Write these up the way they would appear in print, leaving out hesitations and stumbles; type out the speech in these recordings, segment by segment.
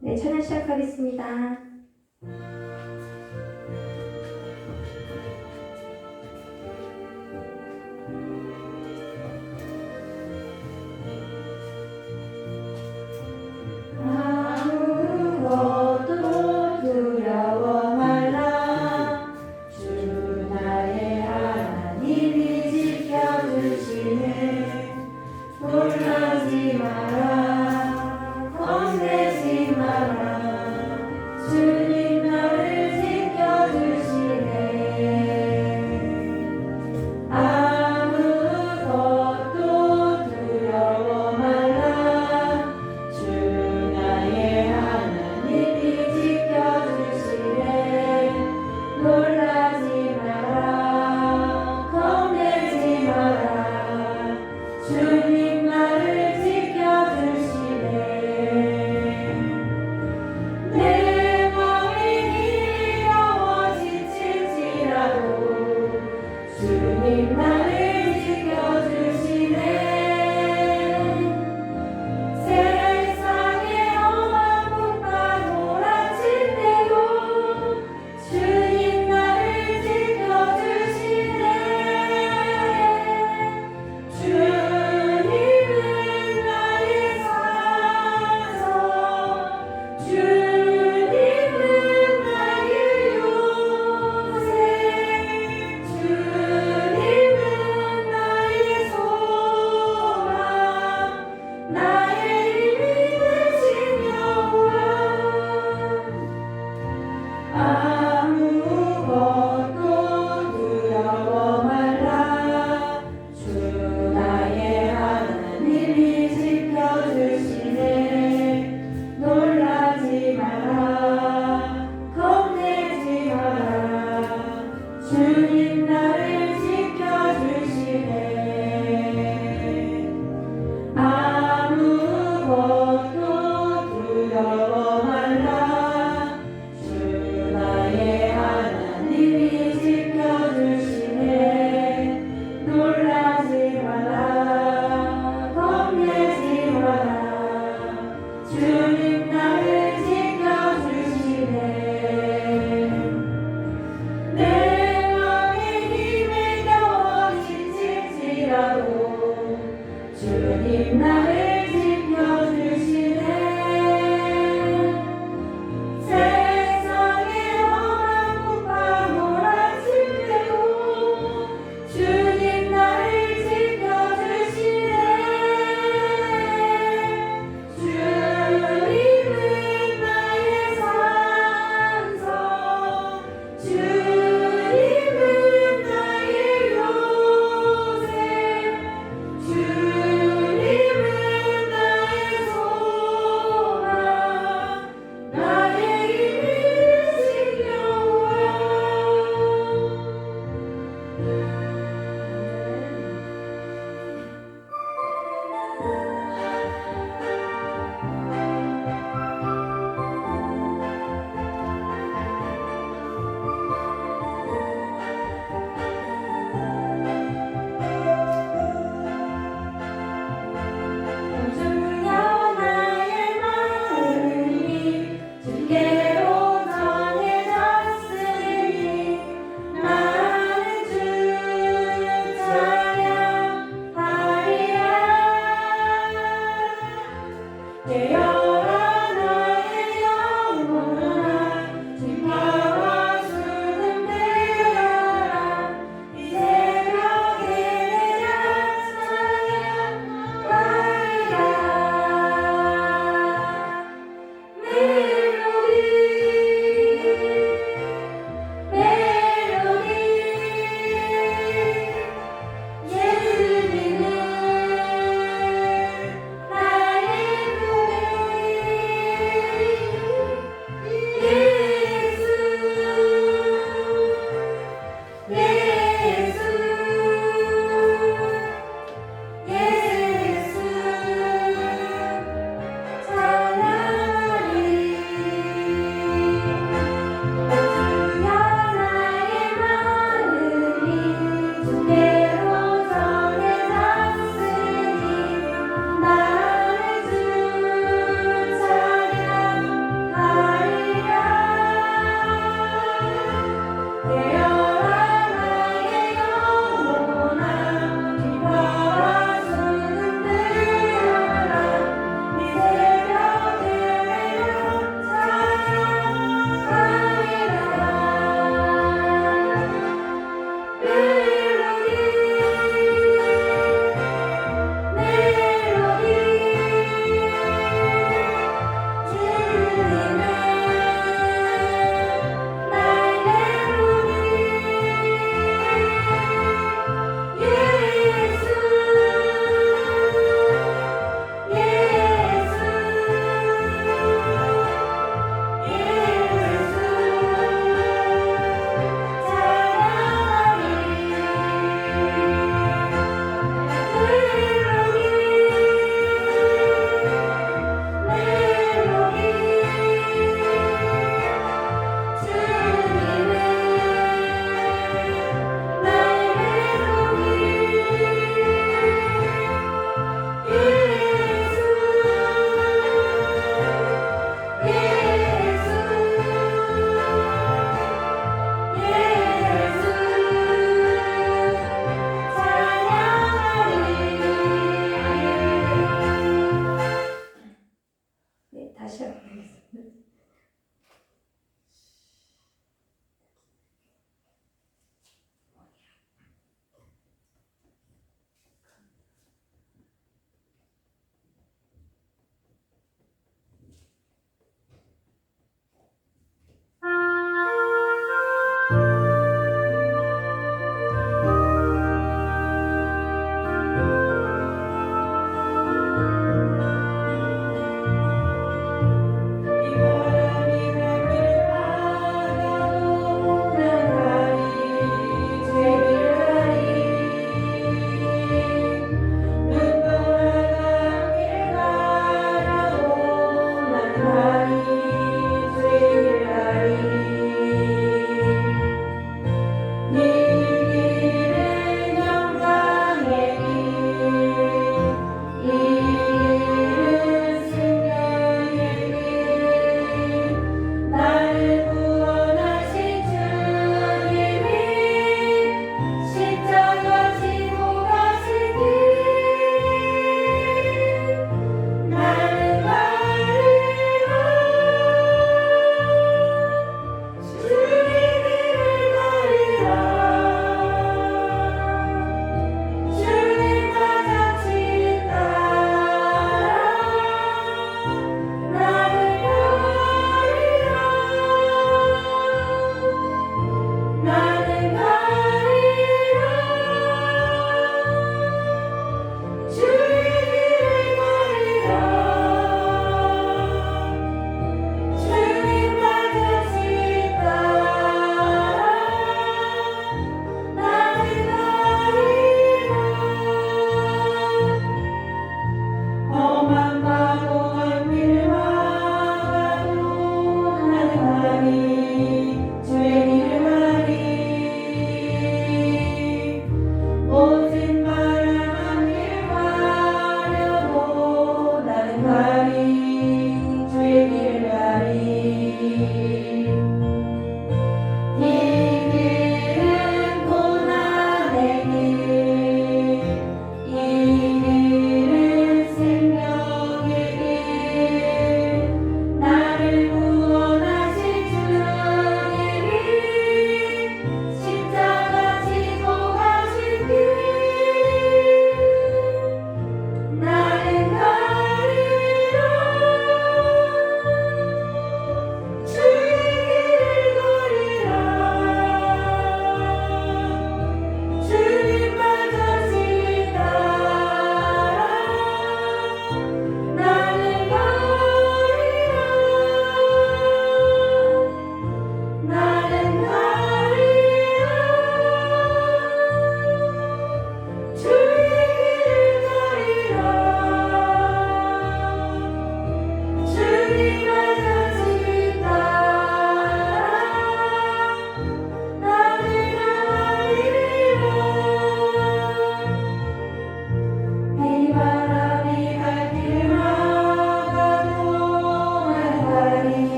네, 찬양 시작하겠습니다. 아무것도 두려워 말라. 주 나의 하나님이 지켜주시네. 놀라지 마라, 겁내지 마라. 주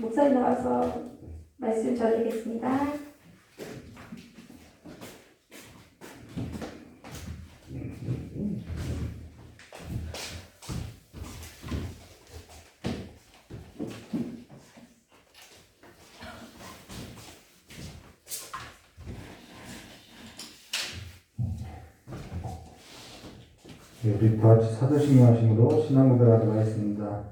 목사님 나와서 말씀 전하겠습니다. 우리 다 같이 사도신경 하심으로 신앙 고백하도록 하겠습니다.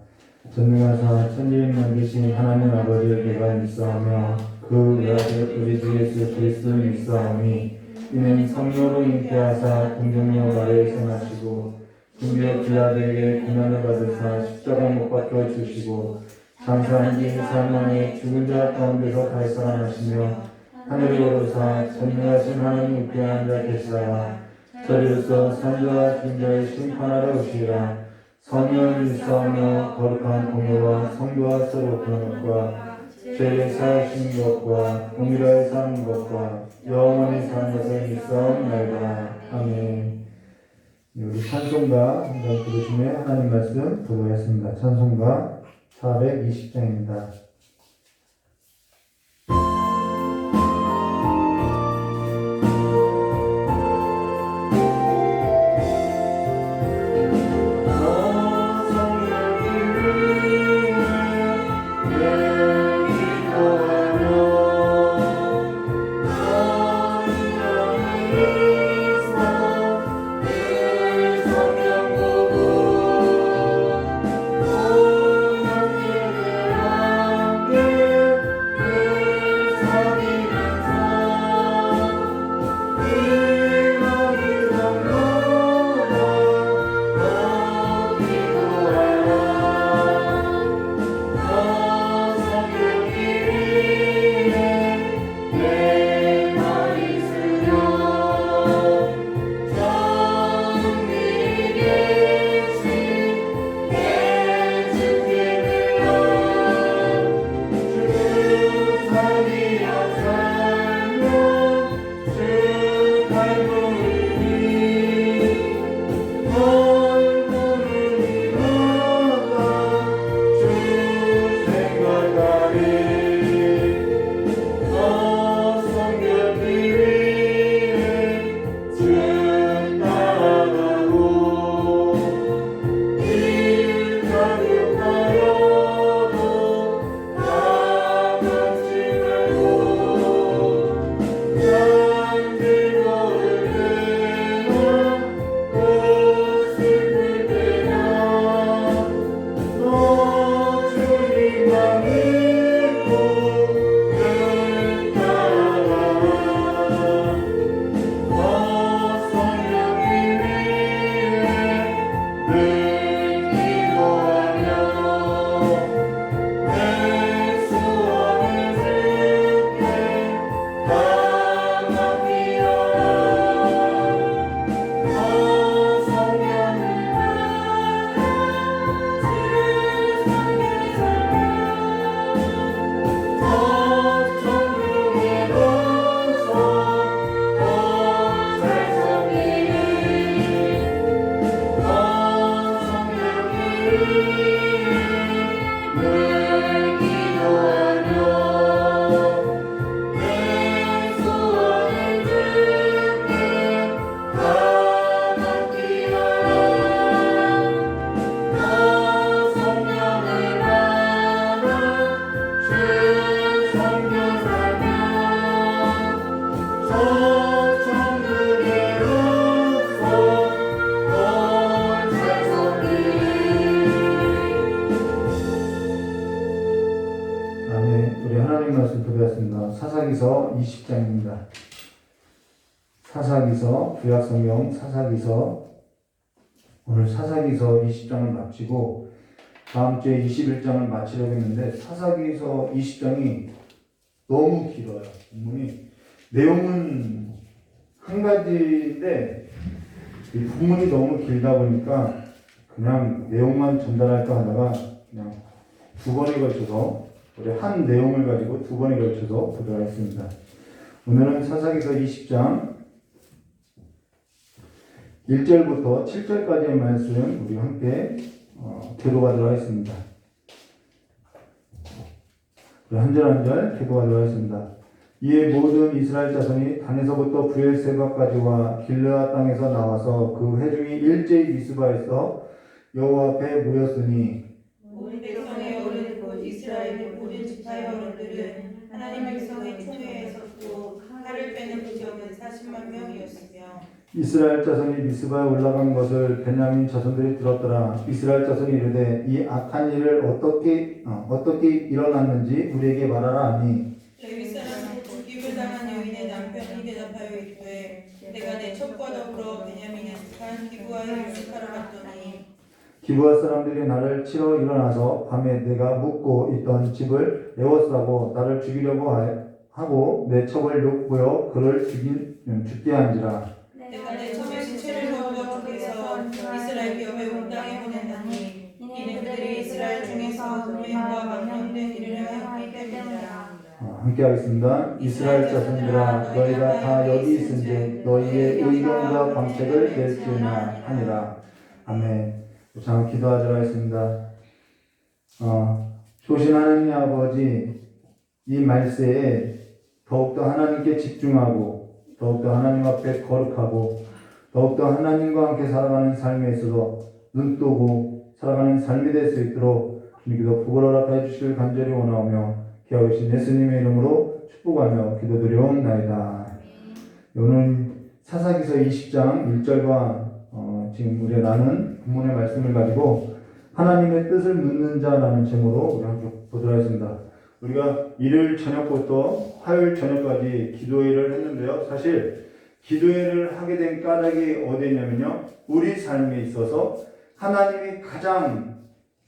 전능하사 천지를 만드신 하나님 아버지에게가 믿사오며 그 외아들 우리 주 예수 그리스도를 믿사오니 이는 성령으로 잉태하사 공정령 아래에 생하시고 분비어 빌라도에게 고난을 받으사 십자가 못 박혀 주시고 장사한 지 3만에 죽은 자 가운데서 달살아나시며 하늘에 오르사 전능하신 하나님 우편에 앉아 계시다가 저리로서 선자와 중자를 심판하러 오시리라. 성령을 믿사오며 거룩한 공예와 성도와 서로 그런 것과 죄를 사하시는 것과 공의를 사는 것과 영원히 사는 것을 믿사옵나이다. 아멘. 우리 찬송가 한번 부르시며 하나님 말씀 보도록 하겠습니다. 찬송가 420장입니다. 사사기서 20장입니다. 사사기서, 구약성경 사사기서, 오늘 사사기서 20장을 마치고 다음 주에 21장을 마치려고 했는데 사사기서 20장이 너무 길어요. 본문이. 내용은 한 가지인데 이 본문이 너무 길다 보니까 그냥 내용만 전달할까 하다가 그냥 두 번에 걸쳐서 우리 한 내용을 가지고 두 번에 걸쳐서 보도록 하겠습니다. 오늘은 사사기서 20장 1절부터 7절까지의 말씀 우리 함께 들어가도록 하겠습니다. 한 절 한 절 기도하도록 하겠습니다. 이에 모든 이스라엘 자손이 단에서부터 브엘세바까지와 길르앗 땅에서 나와서 그 회중이 일제히 미스바에서 여호와 앞에 모였으니 모든 백성의 어른 곧 이스라엘의 모든 지파의 어른들은 하나님 백성의 총회에 섰고 칼을 빼는 부적은 40만 명이었으며 이스라엘 자손이 미스바에 올라간 것을 베냐민 자손들이 들었더라. 이스라엘 자손이 이르되 이 악한 일을 어떻게 일어났는지 우리에게 말하라 하니 레위 사람 죽임을 당한 여인의 남편이 대답하여 이르되 내가 내 첩과 더불어 베냐민에 속한 기브아에 유숙하러 갔더니 기브아 사람들이 나를 치러 일어나서 밤에 내가 묵고 있던 집을 에워싸고 나를 죽이려고 하고 내 첩을 욕보여 그를 죽게 한지라. 내가 내 첩의 시체를 거두어 죽여서 이스라엘 기업에 온 땅에 보냈나니 이는 그들이 이스라엘 중에서 음행과 망령된 일을 하였기 때문이라. 함께 하겠습니다. 이스라엘 자손들아 너희가 다 여기 있은즉 너희의 의견과 방책을 낼지어나 하니라. 아멘. 자, 기도하도록 하겠습니다. 조신 하나님 아버지, 이 말세에 더욱더 하나님께 집중하고 더욱더 하나님 앞에 거룩하고 더욱더 하나님과 함께 살아가는 삶에 있어서 눈뜨고 살아가는 삶이 될 수 있도록 주님께서 복을 허락해 주시길 간절히 원하오며 기하오신 예수님의 이름으로 축복하며 기도드리옵나이다. 오늘 사사기서 20장 1절과 지금 우리가 나눈 본문의 말씀을 가지고 하나님의 뜻을 묻는 자라는 제목으로 우리 함께 보도록 하겠습니다. 우리가 일요일 저녁부터 화요일 저녁까지 기도회를 했는데요. 사실 기도회를 하게 된 까닭이 어디냐면요. 우리 삶에 있어서 하나님이 가장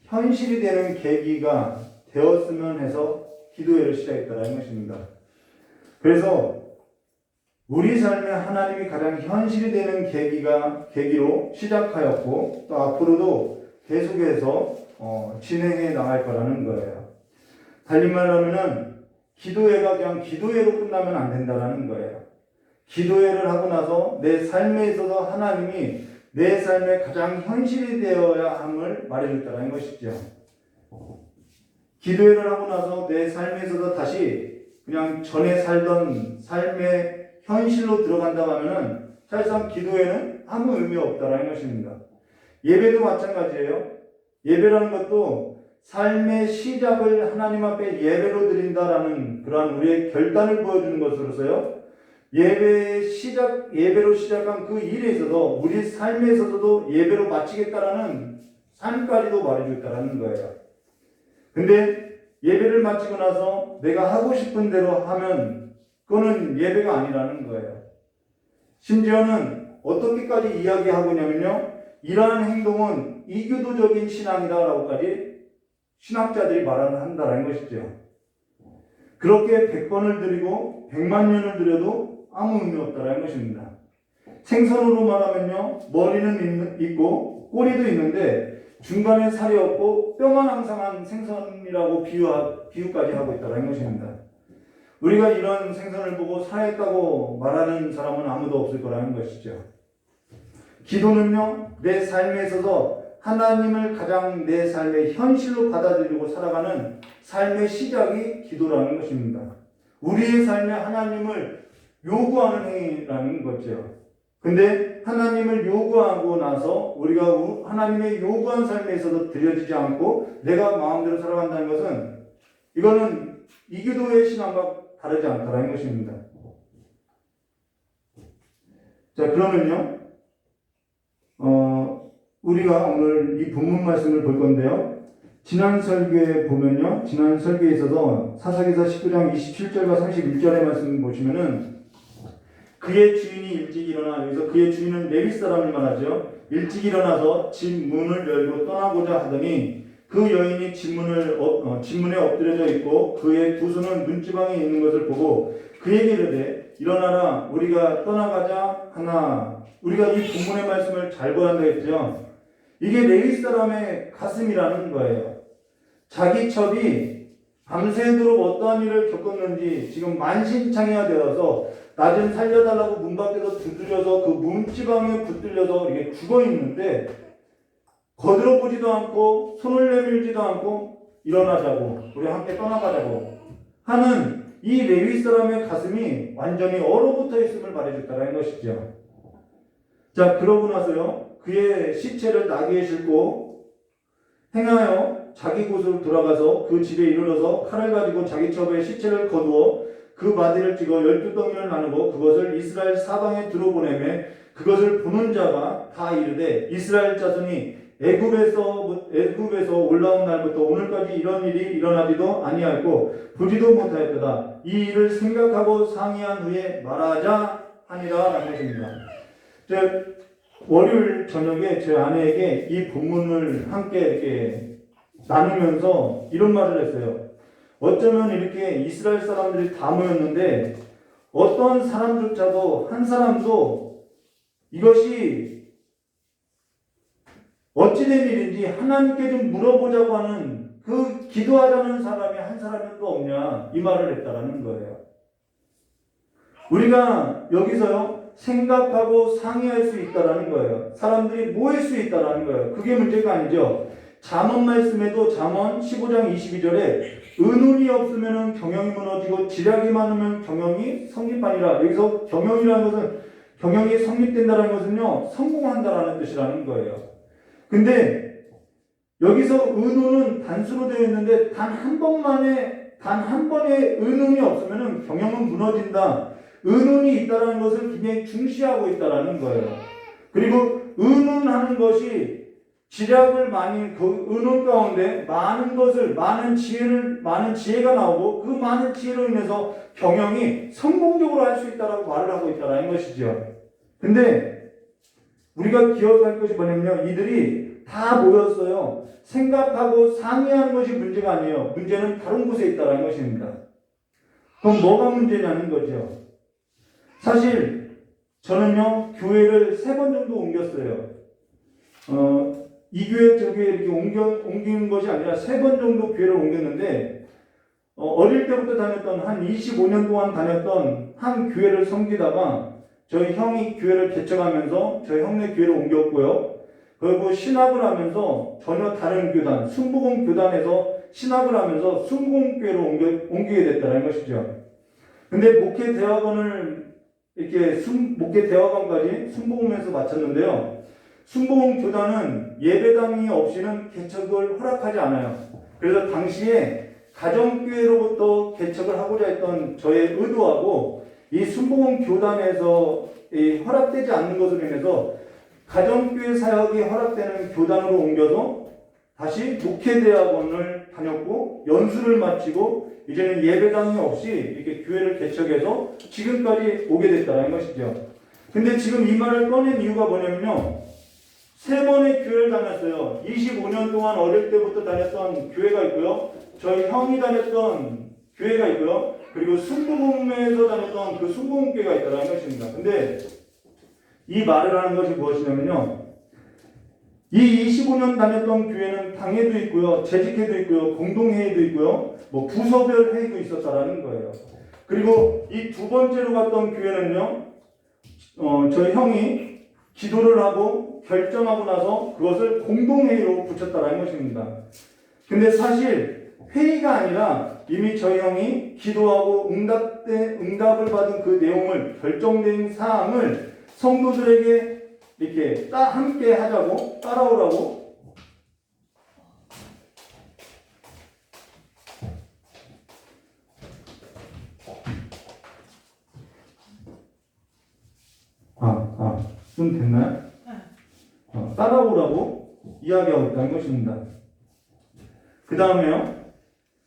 현실이 되는 계기가 되었으면 해서 기도회를 시작했다는 것입니다. 그래서 우리 삶에 하나님이 가장 현실이 되는 계기로 시작하였고 또 앞으로도 계속해서 진행해 나갈 거라는 거예요. 달리 말하면은 기도회가 그냥 기도회로 끝나면 안 된다는 거예요. 기도회를 하고 나서 내 삶에 있어서 하나님이 내 삶에 가장 현실이 되어야 함을 말해줬다는 것이죠. 기도회를 하고 나서 내 삶에 있어서 다시 그냥 전에 살던 삶의 현실로 들어간다고 하면은 사실상 기도회는 아무 의미 없다라는 것입니다. 예배도 마찬가지예요. 예배라는 것도 삶의 시작을 하나님 앞에 예배로 드린다라는 그러한 우리의 결단을 보여주는 것으로서요. 예배로 시작한 그 일에 있어서 우리 삶에 있어서도 예배로 마치겠다라는 삶까지도 말해주겠다라는 거예요. 근데 예배를 마치고 나서 내가 하고 싶은 대로 하면 그거는 예배가 아니라는 거예요. 심지어는 어떻게까지 이야기하고 있냐면요. 이러한 행동은 이교도적인 신앙이다라고까지 신학자들이 한다라는 것이죠. 그렇게 100번을 드리고 100만 년을 드려도 아무 의미 없다라는 것입니다. 생선으로 말하면요. 머리는 있고 꼬리도 있는데 중간에 살이 없고 뼈만 항상한 생선이라고 비유까지 하고 있다라는 것입니다. 우리가 이런 생선을 보고 살아있다고 말하는 사람은 아무도 없을 거라는 것이죠. 기도는요, 내 삶에 있어서 하나님을 가장 내 삶의 현실로 받아들이고 살아가는 삶의 시작이 기도라는 것입니다. 우리의 삶에 하나님을 요구하는 행위라는 거죠. 근데 하나님을 요구하고 나서 우리가 하나님의 요구한 삶에 있어서 드려지지 않고 내가 마음대로 살아간다는 것은 이거는 이기도의 신앙과 다르지 않다는 것입니다. 자, 그러면요, 우리가 오늘 이 본문 말씀을 볼 건데요. 지난 설교에 보면요, 지난 설교에 있어서 사사기서 19장 27절과 31절의 말씀을 보시면은 그의 주인이 일찍 일어나, 여기서 그의 주인은 레위 사람을 말하죠. 일찍 일어나서 집 문을 열고 떠나고자 하더니 그 여인이 집문에 엎드려져 있고 그의 두 손은 눈지방에 있는 것을 보고 그에게 이르되 일어나라 우리가 떠나가자 하나. 우리가 이 본문의 말씀을 잘 보아야 되겠죠. 이게 레위 사람의 가슴이라는 거예요. 자기 첩이 밤새도록 어떠한 일을 겪었는지 지금 만신창이가 되어서 나 좀 살려달라고 문 밖에서 두드려서 그 문지방에 붙들려서 이렇게 죽어 있는데 거들어 보지도 않고 손을 내밀지도 않고 일어나자고 우리 함께 떠나가자고 하는 이 레위 사람의 가슴이 완전히 얼어붙어 있음을 말해줬다는 것이죠. 자, 그러고 나서요, 그의 시체를 나귀에 싣고 행하여 자기 곳으로 돌아가서 그 집에 이르러서 칼을 가지고 자기 첩의 시체를 거두어 그 마디를 찍어 12덩이를 나누고 그것을 이스라엘 사방에 들어보내매 그것을 보는 자가 다 이르되 이스라엘 자손이 애굽에서 올라온 날부터 오늘까지 이런 일이 일어나지도 아니하였고 보지도 못하였다. 이 일을 생각하고 상의한 후에 말하자 하니라 라는 것입니다. 월요일 저녁에 제 아내에게 이 본문을 함께 이렇게 나누면서 이런 말을 했어요. 어쩌면 이렇게 이스라엘 사람들이 다 모였는데 어떤 사람조차도 한 사람도 이것이 어찌된 일인지 하나님께 좀 물어보자고 하는 그 기도하자는 사람이 한 사람도 없냐 이 말을 했다라는 거예요. 우리가 여기서요 생각하고 상의할 수 있다라는 거예요. 사람들이 모일 수 있다라는 거예요. 그게 문제가 아니죠. 잠언 말씀에도 잠언 15장 22절에 의논이 없으면 경영이 무너지고 지략이 많으면 경영이 성립하니라. 여기서 경영이라는 것은 경영이 성립된다는 것은요 성공한다라는 뜻이라는 거예요. 근데 여기서 의논은 단수로 되어 있는데 단 한 번의 의논이 없으면 경영은 무너진다. 의논이 있다는 것을 굉장히 중시하고 있다는 거예요. 그리고 의논하는 것이 지략을 많이 그 의논 가운데 많은 지혜가 나오고 그 많은 지혜로 인해서 경영이 성공적으로 할 수 있다라고 말을 하고 있다는 것이죠. 근데 우리가 기억할 것이 뭐냐면요, 이들이 다 모였어요. 생각하고 상의하는 것이 문제가 아니에요. 문제는 다른 곳에 있다는 것입니다. 그럼 뭐가 문제냐는 거죠. 사실 저는요 교회를 3번 정도 옮겼어요. 이 교회 저 교회 이렇게 옮기는 것이 아니라 3번 정도 교회를 옮겼는데 어릴 때부터 다녔던 한 25년 동안 다녔던 한 교회를 섬기다가 저희 형이 교회를 개척하면서 저희 형네 교회를 옮겼고요. 그리고 신학을 하면서 전혀 다른 교단, 순복음 교단에서 신학을 하면서 순복음교회로 옮기게 됐다는 것이죠. 근데 목회 대학원을 이렇게 목회 대학원까지 순복음에서 마쳤는데요. 순복음 교단은 예배당이 없이는 개척을 허락하지 않아요. 그래서 당시에 가정교회로부터 개척을 하고자 했던 저의 의도하고 이 순복음 교단에서 허락되지 않는 것으로 인해서 가정교회 사역이 허락되는 교단으로 옮겨서 다시 목회대학원을 다녔고 연수를 마치고 이제는 예배당이 없이 이렇게 교회를 개척해서 지금까지 오게 됐다는 것이죠. 근데 지금 이 말을 꺼낸 이유가 뭐냐면요. 3번의 교회를 다녔어요. 25년 동안 어릴 때부터 다녔던 교회가 있고요. 저희 형이 다녔던 교회가 있고요. 그리고 순복음에서 다녔던 그 순복음교회가 있다는 것입니다. 근데 이 말을 하는 것이 무엇이냐면요. 이 25년 다녔던 교회는 당회도 있고요. 재직회도 있고요. 공동회의도 있고요. 부서별 회의도 있었다라는 거예요. 그리고 이 2번째로 갔던 교회는요. 저희 형이 기도를 하고 결정하고 나서 그것을 공동회의로 붙였다라는 것입니다. 근데 사실 회의가 아니라 이미 저희 형이 기도하고 응답을 받은 그 내용을 결정된 사항을 성도들에게 이렇게 함께 하자고 따라오라고 좀 됐나요? 따라오라고 이야기하고 있다는 것입니다. 그 다음에요.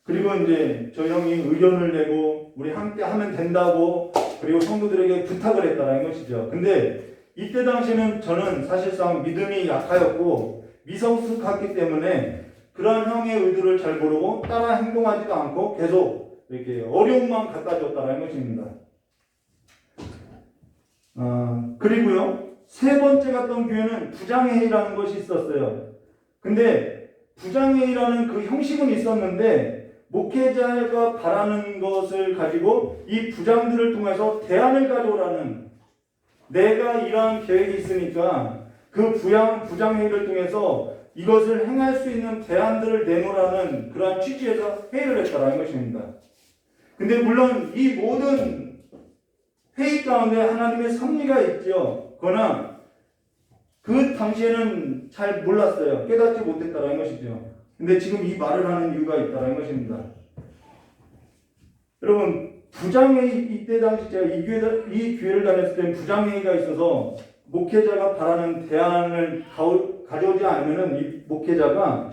그리고 이제 저 형이 의견을 내고 우리 함께 하면 된다고 그리고 성도들에게 부탁을 했다는 것이죠. 근데 이때 당시에는 저는 사실상 믿음이 약하였고 미성숙했기 때문에 그러한 형의 의도를 잘 모르고 따라 행동하지도 않고 계속 이렇게 어려움만 갖다 줬다는 것입니다. 그리고요. 3번째 갔던 교회는 부장회의라는 것이 있었어요. 근데 부장회의라는 그 형식은 있었는데 목회자가 바라는 것을 가지고 이 부장들을 통해서 대안을 가져오라는 내가 이러한 계획이 있으니까 그 부장회의를 통해서 이것을 행할 수 있는 대안들을 내놓으라는 그러한 취지에서 회의를 했다는 것입니다. 근데 물론 이 모든 회의 가운데 하나님의 섭리가 있죠. 그러나 그 당시에는 잘 몰랐어요. 깨닫지 못했다라는 것이죠. 근데 지금 이 말을 하는 이유가 있다라는 것입니다. 여러분, 부장회의, 이때 당시 제가 이 교회를 다녔을 때 부장회의가 있어서 목회자가 바라는 대안을 가져오지 않으면은 이 목회자가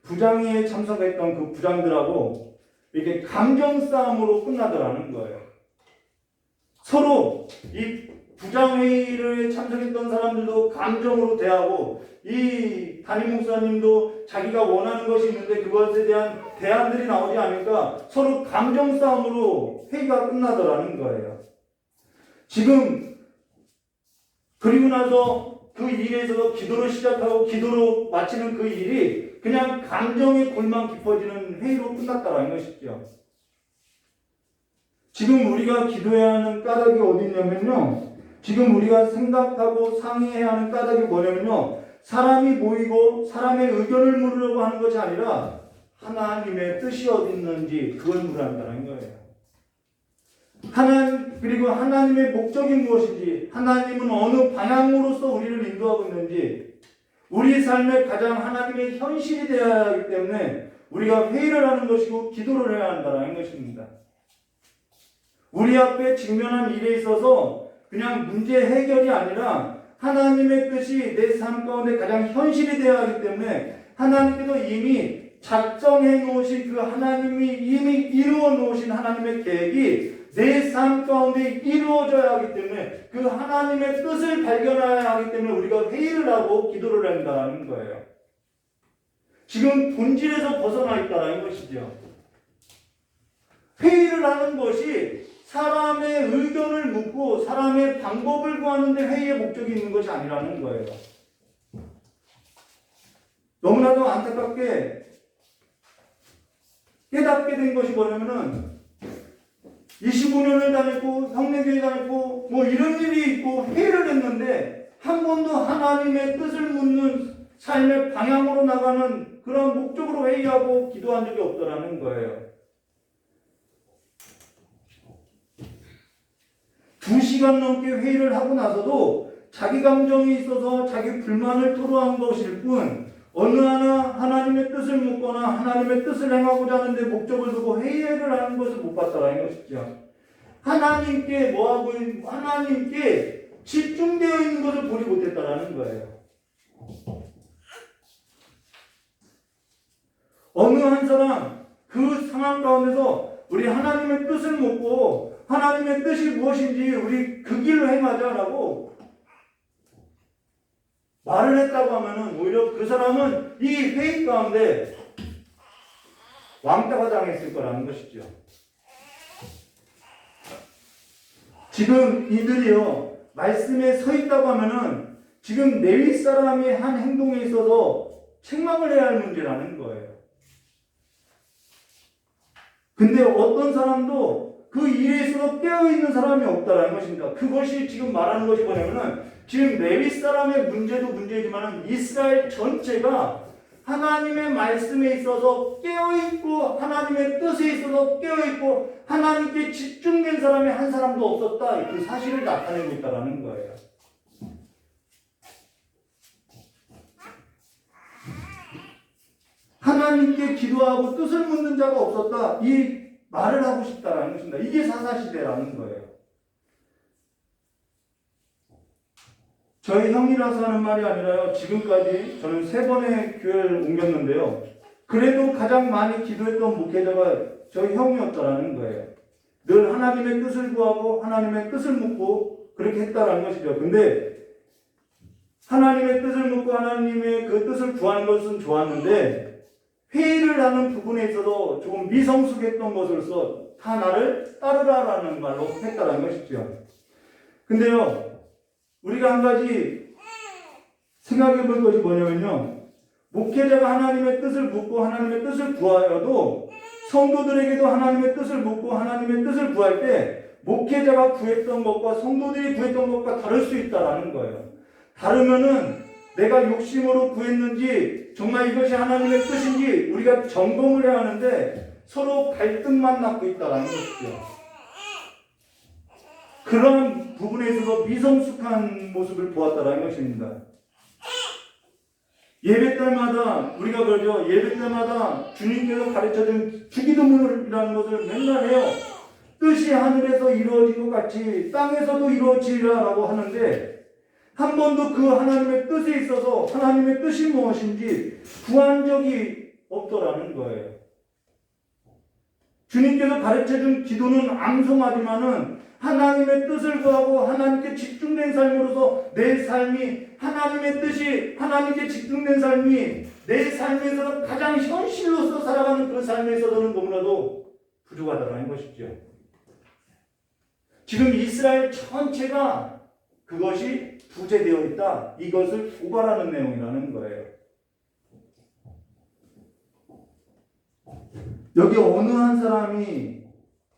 부장회의에 참석했던 그 부장들하고 이렇게 감정 싸움으로 끝나더라는 거예요. 서로 이 부장회의를 참석했던 사람들도 감정으로 대하고 이 담임 목사님도 자기가 원하는 것이 있는데 그것에 대한 대안들이 나오지 않으니까 서로 감정 싸움으로 회의가 끝나더라는 거예요. 지금 그리고 나서 그 일에서 기도를 시작하고 기도로 마치는 그 일이 그냥 감정의 골만 깊어지는 회의로 끝났다라는 것이죠. 지금 우리가 기도해야 하는 까닭이 어디 있냐면요. 지금 우리가 생각하고 상의해야 하는 까닭이 뭐냐면요. 사람이 모이고 사람의 의견을 물으려고 하는 것이 아니라 하나님의 뜻이 어디 있는지 그걸 물어한다는 거예요. 그리고 하나님의 목적이 무엇인지, 하나님은 어느 방향으로서 우리를 인도하고 있는지, 우리 삶의 가장 하나님의 현실이 되어야 하기 때문에 우리가 회의를 하는 것이고 기도를 해야 한다는 것입니다. 우리 앞에 직면한 일에 있어서 그냥 문제 해결이 아니라 하나님의 뜻이 내 삶 가운데 가장 현실이 되어야 하기 때문에 하나님께서 이미 작정해 놓으신 그 하나님이 이미 이루어 놓으신 하나님의 계획이 내 삶 가운데 이루어져야 하기 때문에 그 하나님의 뜻을 발견해야 하기 때문에 우리가 회의를 하고 기도를 한다는 거예요. 지금 본질에서 벗어나 있다는 것이죠. 회의를 하는 것이 사람의 의견을 묻고 사람의 방법을 구하는 데 회의의 목적이 있는 것이 아니라는 거예요. 너무나도 안타깝게 깨닫게 된 것이 뭐냐면은 25년을 다녔고 형제교회 다녔고 뭐 이런 일이 있고 회의를 했는데 한 번도 하나님의 뜻을 묻는 삶의 방향으로 나가는 그런 목적으로 회의하고 기도한 적이 없더라는 거예요. 2시간 넘게 회의를 하고 나서도 자기 감정이 있어서 자기 불만을 토로한 것일 뿐 어느 하나님의 뜻을 묻거나 하나님의 뜻을 행하고자 하는데 목적을 두고 회의를 하는 것을 못 봤다라는 것이죠. 하나님께 하나님께 집중되어 있는 것을 보지 못했다라는 거예요. 어느 한 사람 그 상황 가운데서 우리 하나님의 뜻을 묻고 하나님의 뜻이 무엇인지 우리 그 길로 행하자라고 말을 했다고 하면은 오히려 그 사람은 이 회의 가운데 왕따가 당했을 거라는 것이죠. 지금 이들이요 말씀에 서 있다고 하면은 지금 레위 사람이 한 행동에 있어서 책망을 해야 할 문제라는 거예요. 근데 어떤 사람도 그 일에 있어서 깨어있는 사람이 없다라는 것입니다. 그것이 지금 말하는 것이 뭐냐면은 지금 레위 사람의 문제도 문제이지만 이스라엘 전체가 하나님의 말씀에 있어서 깨어있고 하나님의 뜻에 있어서 깨어있고 하나님께 집중된 사람이 한 사람도 없었다. 그 사실을 나타내고 있다는 거예요. 하나님께 기도하고 뜻을 묻는 자가 없었다. 이 말을 하고 싶다라는 것입니다. 이게 사사시대라는 거예요. 저희 형이라서 하는 말이 아니라요. 지금까지 저는 3번의 교회를 옮겼는데요. 그래도 가장 많이 기도했던 목회자가 저희 형이었다라는 거예요. 늘 하나님의 뜻을 구하고 하나님의 뜻을 묻고 그렇게 했다라는 것이죠. 근데 하나님의 뜻을 묻고 하나님의 그 뜻을 구하는 것은 좋았는데 회의를 하는 부분에 있어서 조금 미성숙했던 것으로서 다 나를 따르라라는 말로 했다라는 것이죠. 근데요. 우리가 한 가지 생각해 볼 것이 뭐냐면요. 목회자가 하나님의 뜻을 묻고 하나님의 뜻을 구하여도 성도들에게도 하나님의 뜻을 묻고 하나님의 뜻을 구할 때 목회자가 구했던 것과 성도들이 구했던 것과 다를 수 있다라는 거예요. 다르면은 내가 욕심으로 구했는지 정말 이것이 하나님의 뜻인지 우리가 점검을 해야 하는데 서로 갈등만 낳고 있다는 것이죠. 그런 부분에 있어서 미성숙한 모습을 보았다는 것입니다. 예배 때마다 우리가 그러죠. 예배 때마다 주님께서 가르쳐준 주기도문이라는 것을 맨날 해요. 뜻이 하늘에서 이루어진 것 같이 땅에서도 이루어지리라라고 하는데 한 번도 그 하나님의 뜻에 있어서 하나님의 뜻이 무엇인지 구한 적이 없더라는 거예요. 주님께서 가르쳐준 기도는 암송하지만은 하나님의 뜻을 구하고 하나님께 집중된 삶으로서 내 삶이 하나님의 뜻이 하나님께 집중된 삶이 내 삶에서 가장 현실로서 살아가는 그 삶에서는 너무나도 부족하다는 것이죠. 지금 이스라엘 전체가 그것이 부재되어 있다. 이것을 고발하는 내용이라는 거예요. 여기 어느 한 사람이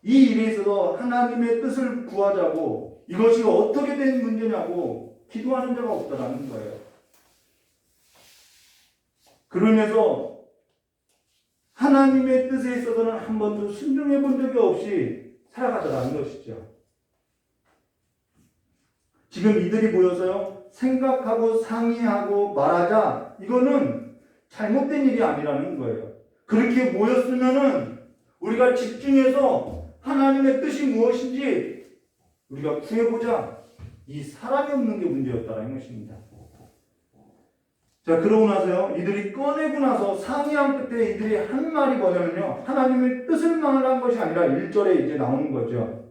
이 일에 있어서 하나님의 뜻을 구하자고 이것이 어떻게 된 문제냐고 기도하는 자가 없다라는 거예요. 그러면서 하나님의 뜻에 있어서는 한 번도 순종해 본 적이 없이 살아가더라는 것이죠. 지금 이들이 모여서요, 생각하고 상의하고 말하자, 이거는 잘못된 일이 아니라는 거예요. 그렇게 모였으면은 우리가 집중해서 하나님의 뜻이 무엇인지 우리가 구해보자. 이 사람이 없는 게 문제였다는 것입니다. 자, 그러고 나서요, 이들이 꺼내고 나서 상의한 끝에 이들이 한 말이 뭐냐면요, 하나님의 뜻을 말한 것이 아니라 1절에 이제 나오는 거죠.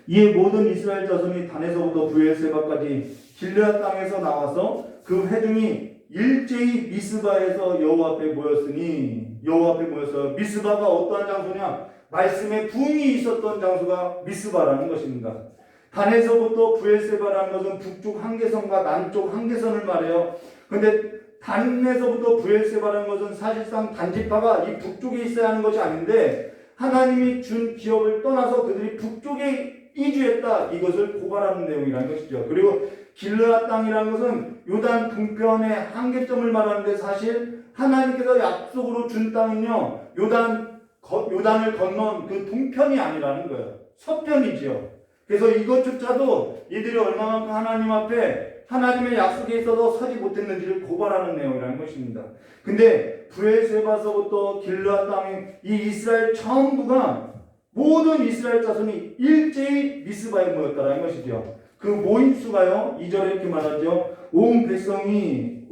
이에 모든 이스라엘 자손이 단에서부터 브엘세바까지 길르앗 땅에서 나와서 그 회중이 일제히 미스바에서 여호와 앞에 모였으니, 여호와 앞에 모였어요. 미스바가 어떠한 장소냐? 말씀에 붕이 있었던 장소가 미스바라는 것입니다. 단에서부터 브엘세바라는 것은 북쪽 한계선과 남쪽 한계선을 말해요. 근데 단에서부터 브엘세바라는 것은 사실상 단지파가 이 북쪽에 있어야 하는 것이 아닌데 하나님이 준 기업을 떠나서 그들이 북쪽에 이주했다. 이것을 고발하는 내용이라는 것이죠. 그리고 길르앗 땅이라는 것은 요단 동편의 한계점을 말하는데 사실 하나님께서 약속으로 준 땅은요, 요단을 건넌 그 동편이 아니라는 거예요. 서편이지요. 그래서 이것조차도 이들이 얼마만큼 하나님 앞에 하나님의 약속에 있어서 서지 못했는지를 고발하는 내용이라는 것입니다. 근데 브엘세바서부터 길르앗 땅인 이 이스라엘 전부가 모든 이스라엘 자손이 일제히 미스바에 모였다는 것이죠. 그 모임 수가요, 2절에 이렇게 말하죠. 온 백성의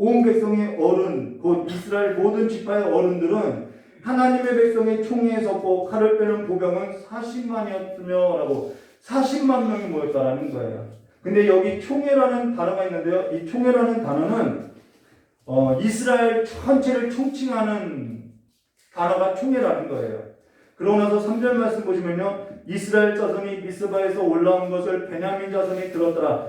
어른, 곧 이스라엘 모든 지파의 어른들은 하나님의 백성의 총에 섰고 칼을 빼는 보병은 40만이었으며 라고 40만 명이 모였다라는 거예요. 근데 여기 총회라는 단어가 있는데요. 이 총회라는 단어는 이스라엘 전체를 총칭하는 단어가 총회라는 거예요. 그러고 나서 3절 말씀 보시면요, 이스라엘 자손이 미스바에서 올라온 것을 베냐민 자손이 들었더라.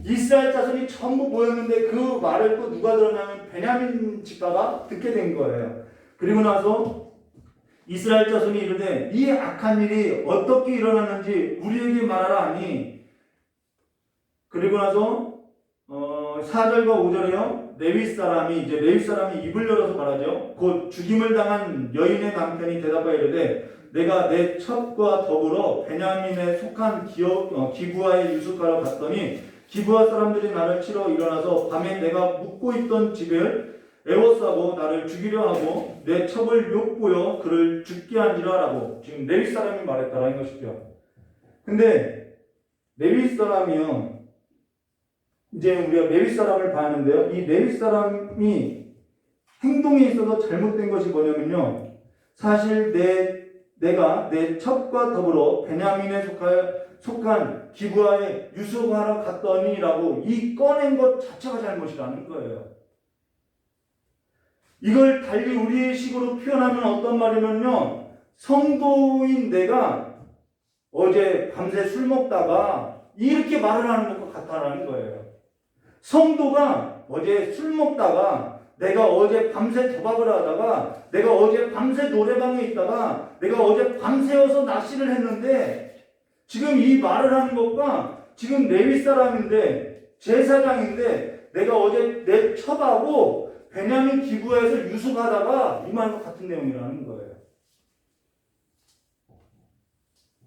이스라엘 자손이 전부 모였는데 그 말을 또 누가 들었냐면 베냐민 지파가 듣게 된 거예요. 그리고 나서 이스라엘 자손이 이르되 이 악한 일이 어떻게 일어났는지 우리에게 말하라 하니, 그리고 나서 4절과 5절에요, 레위 사람이 입을 열어서 말하죠. 곧 죽임을 당한 여인의 남편이 대답하여 이르되 내가 내 첩과 더불어 베냐민에 속한 기브아에 유숙하러 갔더니 기브아 사람들이 나를 치러 일어나서 밤에 내가 묵고 있던 집을 에워싸고 나를 죽이려 하고 내 첩을 욕보여 그를 죽게 한지라라고 지금 레위 사람이 말했다라는 것이죠. 근데 레위 사람이요, 이제 우리가 레위 사람을 봤는데요, 이 레위 사람이 행동에 있어서 잘못된 것이 뭐냐면요, 사실 내가 내 첩과 더불어 베냐민에 속한 기브아에 유숙하러 갔더니라고 이 꺼낸 것 자체가 잘못이라는 거예요. 이걸 달리 우리의 식으로 표현하면 어떤 말이면요, 성도인 내가 어제 밤새 술 먹다가 이렇게 말을 하는 것과 같다라는 거예요. 성도가 어제 술 먹다가 내가 어제 밤새 도박을 하다가 내가 어제 밤새 노래방에 있다가 내가 어제 밤새워서 낚시를 했는데 지금 이 말을 하는 것과 지금 레위 사람인데 제사장인데 내가 어제 내 첩하고 베냐민 기브아에서 유숙하다가 이 말과 같은 내용이라는 거예요.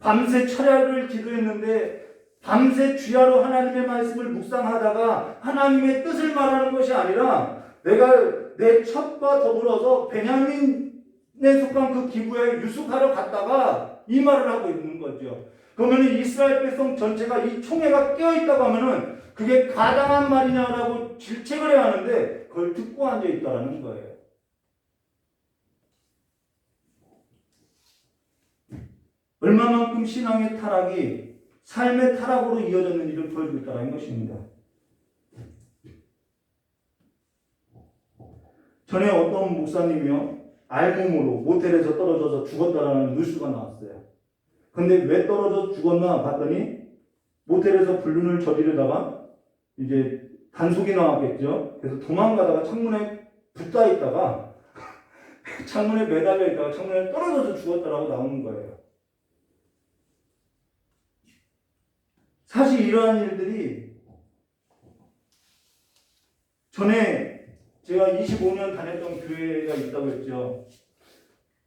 밤새 철야를 기도했는데 밤새 주야로 하나님의 말씀을 묵상하다가 하나님의 뜻을 말하는 것이 아니라 내가 내 첩과 더불어서 베냐민에 속한 그 기부에 유숙하러 갔다가 이 말을 하고 있는 거죠. 그러면 이스라엘 백성 전체가 이 총회가 깨어있다고 하면은 그게 가당한 말이냐라고 질책을 해야 하는데 그걸 듣고 앉아있다라는 거예요. 얼마만큼 신앙의 타락이 삶의 타락으로 이어졌는지를 보여주고 있다는 것입니다. 전에 어떤 목사님이요, 알몸으로 모텔에서 떨어져서 죽었다라는 뉴스가 나왔어요. 근데 왜 떨어져 죽었나 봤더니 모텔에서 불륜을 저지르다가 이제 단속이 나왔겠죠. 그래서 도망가다가 창문에 붙다 있다가 창문에 매달려 있다가 창문에 떨어져서 죽었다라고 나오는 거예요. 사실 이러한 일들이 전에 제가 25년 다녔던 교회가 있다고 했죠.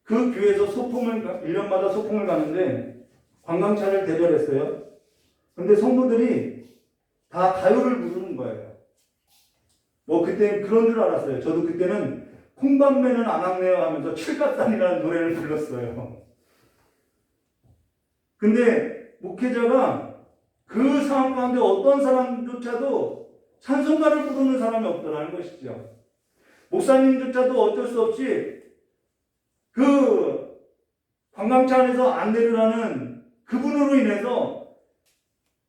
그 교회에서 소풍을 1년마다 소풍을 가는데 관광차를 대절했어요. 근데 성도들이 다 가요를 부르는 거예요. 뭐 그때 그런 줄 알았어요. 저도 그때는 콩밤매는 안 왔네요 하면서 칠갑산이라는 노래를 불렀어요. 근데 목회자가 그 상황 가운데 어떤 사람조차도 찬송가를 부르는 사람이 없더라는 것이죠. 목사님조차도 어쩔 수 없이 그 관광차 안에서 안 내리라는 그분으로 인해서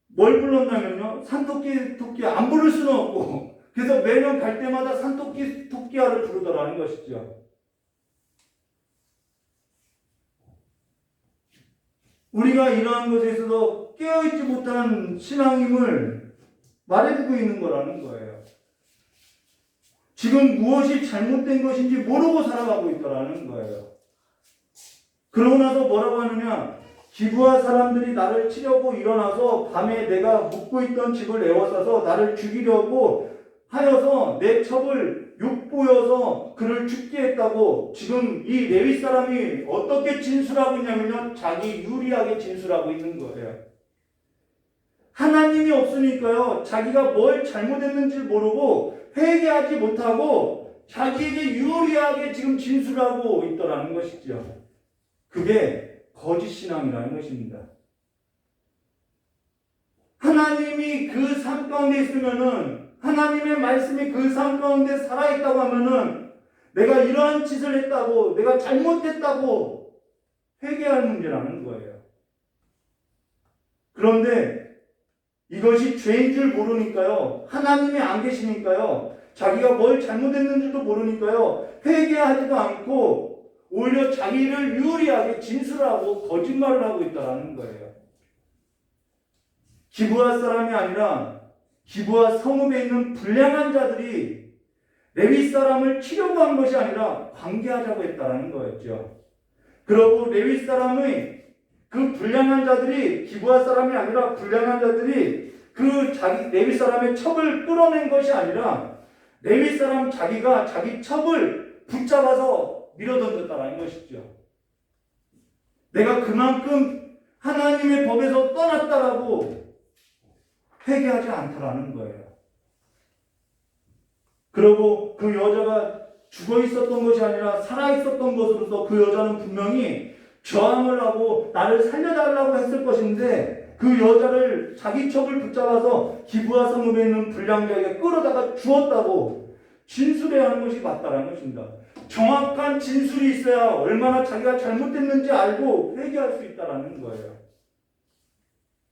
뭘 불렀냐면요, 산토끼 토끼 안 부를 수는 없고 그래서 매년 갈 때마다 산토끼 토끼야를 부르더라는 것이죠. 우리가 이러한 것에 있어서 깨어있지 못한 신앙임을 말해주고 있는 거라는 거예요. 지금 무엇이 잘못된 것인지 모르고 살아가고 있더라는 거예요. 그러고 나서 뭐라고 하느냐, 기부한 사람들이 나를 치려고 일어나서 밤에 내가 묵고 있던 집을 에워싸서 나를 죽이려고 하여서 내 첩을 욕보여서 그를 죽게 했다고. 지금 이 레위 사람이 어떻게 진술하고 있냐면요, 자기 유리하게 진술하고 있는 거예요. 하나님이 없으니까요, 자기가 뭘 잘못했는지 모르고 회개하지 못하고 자기에게 유리하게 지금 진술하고 있더라는 것이죠. 그게 거짓 신앙이라는 것입니다. 하나님이 그 삶 가운데 있으면은, 하나님의 말씀이 그 삶 가운데 살아있다고 하면은 내가 이러한 짓을 했다고, 내가 잘못했다고 회개할 문제라는 거예요. 그런데 이것이 죄인 줄 모르니까요, 하나님이 안 계시니까요, 자기가 뭘 잘못했는지도 모르니까요, 회개하지도 않고 오히려 자기를 유리하게 진술하고 거짓말을 하고 있다는 거예요. 기부할 사람이 아니라 기부와 성읍에 있는 불량한 자들이 레위 사람을 치려고 한 것이 아니라 관계하자고 했다는 거였죠. 그러고 레위 사람의 그 불량한 자들이, 기부할 사람이 아니라 불량한 자들이 그 자기 레위 사람의 첩을 끌어낸 것이 아니라 레위 사람 자기가 자기 첩을 붙잡아서 밀어던졌다는 것이죠. 내가 그만큼 하나님의 법에서 떠났다라고 회개하지 않더라는 거예요. 그리고 그 여자가 죽어 있었던 것이 아니라 살아 있었던 것으로서 그 여자는 분명히 저항을 하고 나를 살려달라고 했을 것인데, 그 여자를 자기 첩을 붙잡아서 기부와 성읍에 있는 불량자에게 끌어다가 주었다고 진술해야 하는 것이 맞다라는 것입니다. 정확한 진술이 있어야 얼마나 자기가 잘못됐는지 알고 회개할 수 있다라는 거예요.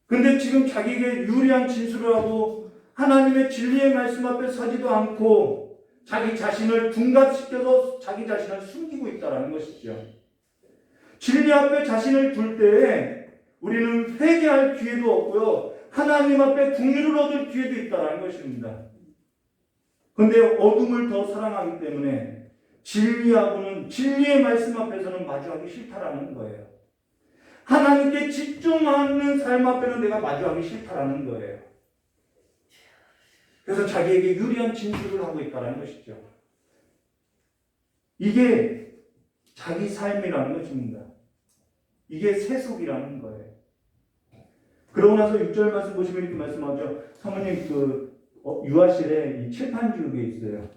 근데 지금 자기에게 유리한 진술을 하고 하나님의 진리의 말씀 앞에 서지도 않고 자기 자신을 둔갑시켜서 자기 자신을 숨기고 있다는 것이죠. 진리 앞에 자신을 둘 때에 우리는 회개할 기회도 없고요, 하나님 앞에 긍휼을 얻을 기회도 있다는 것입니다. 그런데 어둠을 더 사랑하기 때문에 진리하고는, 진리의 말씀 앞에서는 마주하기 싫다라는 거예요. 하나님께 집중하는 삶 앞에는 내가 마주하기 싫다라는 거예요. 그래서 자기에게 유리한 진술을 하고 있다는 것이죠. 이게 자기 삶이라는 것입니다. 이게 세속이라는 거예요. 그러고 나서 6절 말씀 보시면 이렇게 말씀하죠. 사모님 유아실에 이 칠판 지우개 있어요.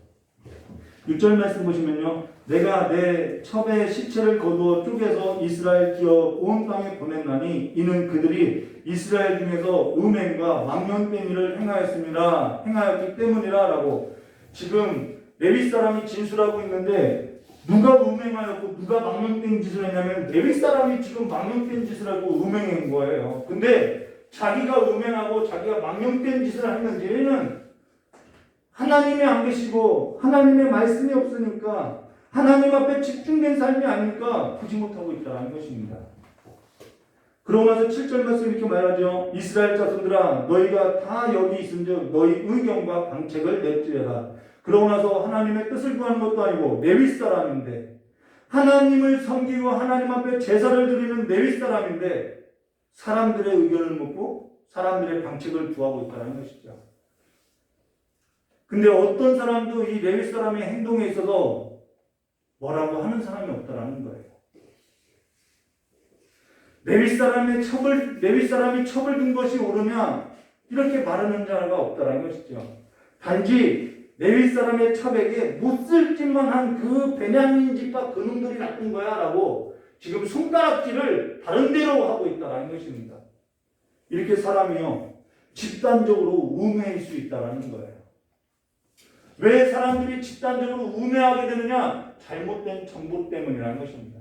6절 말씀 보시면요. 내가 내 첩의 시체를 거두어 쪼개서 이스라엘 기업 온 땅에 보냈나니 이는 그들이 이스라엘 중에서 음행과 망령된 일을 행하였기 때문이라 라고 지금 레위 사람이 진술하고 있는데 누가 음행하였고 누가 망령된 짓을 했냐면 레위 사람이 지금 망령된 짓을 하고 음행한 거예요. 근데 자기가 음행하고 자기가 망령된 짓을 했는지는 하나님이 안 계시고 하나님의 말씀이 없으니까 하나님 앞에 집중된 삶이 아니니까 보지 못하고 있다는 것입니다. 그러고 나서 7절 말씀 이렇게 말하죠. 이스라엘 자손들아 너희가 다 여기 있은즉 너희 의견과 방책을 낼지어다. 그러고 나서 하나님의 뜻을 구하는 것도 아니고 레위 사람인데 하나님을 섬기고 하나님 앞에 제사를 드리는 레위 사람인데 사람들의 의견을 묻고 사람들의 방책을 구하고 있다는 것이죠. 근데 어떤 사람도 이 레위 사람의 행동에 있어서 뭐라고 하는 사람이 없다라는 거예요. 레위 사람이 첩을 든 것이 옳으냐 이렇게 말하는 자가 없다라는 것이죠. 단지 레위 사람의 첩에게 못 쓸 짓만 한 그 베냐민 집과 그놈들이 나쁜 거야라고 지금 손가락질을 다른 데로 하고 있다라는 것입니다. 이렇게 사람이요 집단적으로 우매일 수 있다라는 거예요. 왜 사람들이 집단적으로 우매하게 되느냐? 잘못된 정보 때문이라는 것입니다.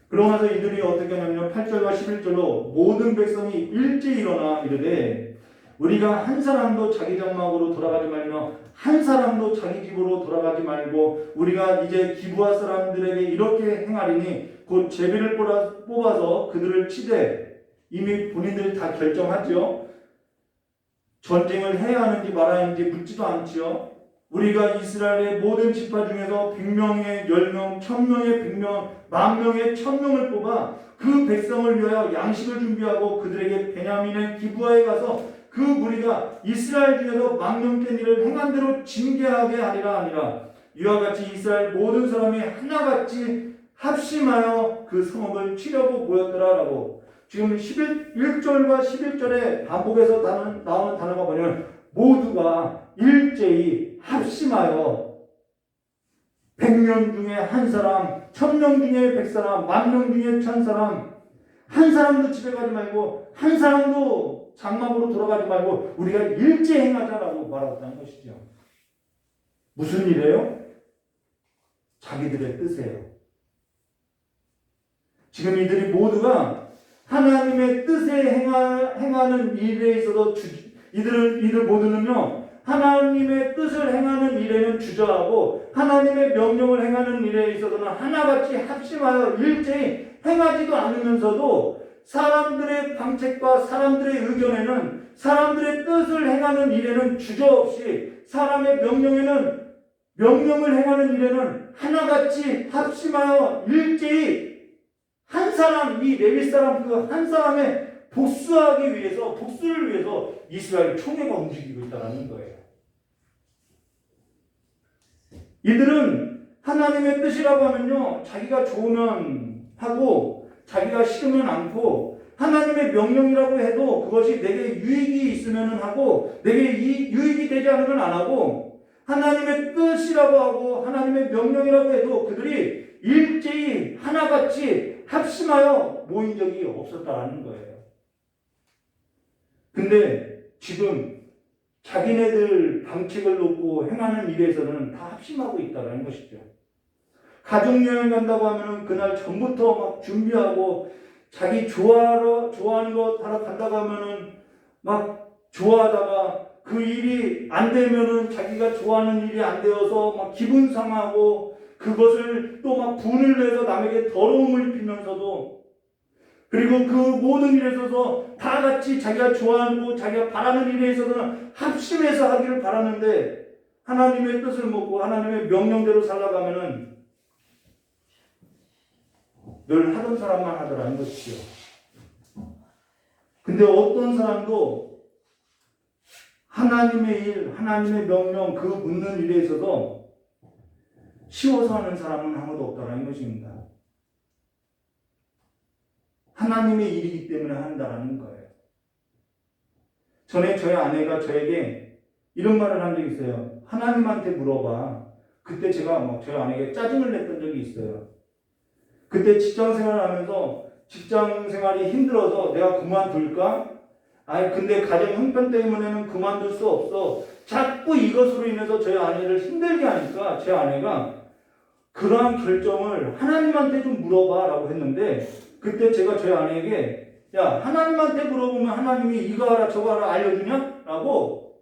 그러고 나서 이들이 어떻게 하냐면 8절과 11절로 모든 백성이 일제히 일어나 이르되 우리가 한 사람도 자기 장막으로 돌아가지 말며 한 사람도 자기 집으로 돌아가지 말고 우리가 이제 기브아 사람들에게 이렇게 행하리니 곧 제비를 뽑아서 그들을 치되 이미 본인들이 다 결정하죠. 전쟁을 해야 하는지 말아야 하는지 묻지도 않지요. 우리가 이스라엘의 모든 지파 중에서 100명에 10명, 1000명에 100명, 10,000명에 1000명을 뽑아 그 백성을 위하여 양식을 준비하고 그들에게 베냐민의 기브아에 가서 그 무리가 이스라엘 중에서 망령된 일을 행한 대로 징계하게 하리라 하니라. 이와 같이 이스라엘 모든 사람이 하나같이 합심하여 그 성읍을 치려고 모였더라라고. 지금 1절과 11절에 반복해서 나오는 단어가 뭐냐면 모두가 일제히 합심하여 100명 중에 한 사람, 1000명 중에 100사람, 10,000명 중에 1000사람 한 사람도 집에 가지 말고 한 사람도 장막으로 돌아가지 말고 우리가 일제 행하자라고 말했다는 것이죠. 무슨 일이에요? 자기들의 뜻이에요. 지금 이들이 모두가 하나님의 뜻에 행하는 일에 있어서 이들 모두는요 하나님의 뜻을 행하는 일에는 주저하고 하나님의 명령을 행하는 일에 있어서는 하나같이 합심하여 일제히 행하지도 않으면서도 사람들의 방책과 사람들의 의견에는 사람들의 뜻을 행하는 일에는 주저없이 사람의 명령을 행하는 일에는 하나같이 합심하여 일제히 한 사람, 이 레위 사람 그 한 사람의 복수를 위해서 이스라엘 총회가 움직이고 있다는 거예요. 이들은 하나님의 뜻이라고 하면요, 자기가 좋으면 하고, 자기가 싫으면 않고, 하나님의 명령이라고 해도 그것이 내게 유익이 있으면 하고, 내게 유익이 되지 않으면 안 하고, 하나님의 뜻이라고 하고, 하나님의 명령이라고 해도 그들이 일제히 하나같이 합심하여 모인 적이 없었다는 거예요. 근데 지금 자기네들 방책을 놓고 행하는 일에서는 다 합심하고 있다는 것이죠. 가족여행 간다고 하면 그날 전부터 막 준비하고 자기 좋아하는 거 하러 간다고 하면은 막 좋아하다가 그 일이 안 되면은 자기가 좋아하는 일이 안 되어서 막 기분 상하고 그것을 또 막 분을 내서 남에게 더러움을 입히면서도 그리고 그 모든 일에 있어서 다 같이 자기가 좋아하고 자기가 바라는 일에 있어서는 합심해서 하기를 바라는데 하나님의 뜻을 묻고 하나님의 명령대로 살아가면은 늘 하던 사람만 하더라는 것이죠. 근데 어떤 사람도 하나님의 일, 하나님의 명령, 그 묻는 일에 있어서 쉬워서 하는 사람은 아무도 없다는 것입니다. 하나님의 일이기 때문에 한다라는 거예요. 전에 저희 아내가 저에게 이런 말을 한 적이 있어요. 하나님한테 물어봐. 그때 제가 저희 아내에게 짜증을 냈던 적이 있어요. 그때 직장 생활하면서 직장 생활이 힘들어서 내가 그만둘까? 아니 근데 가정 형편 때문에는 그만둘 수 없어. 자꾸 이것으로 인해서 저희 아내를 힘들게 하니까 제 아내가 그러한 결정을 하나님한테 좀 물어봐 라고 했는데, 그때 제가 저희 아내에게 야 하나님한테 물어보면 하나님이 이거 하라 저거 하라 알려주냐? 라고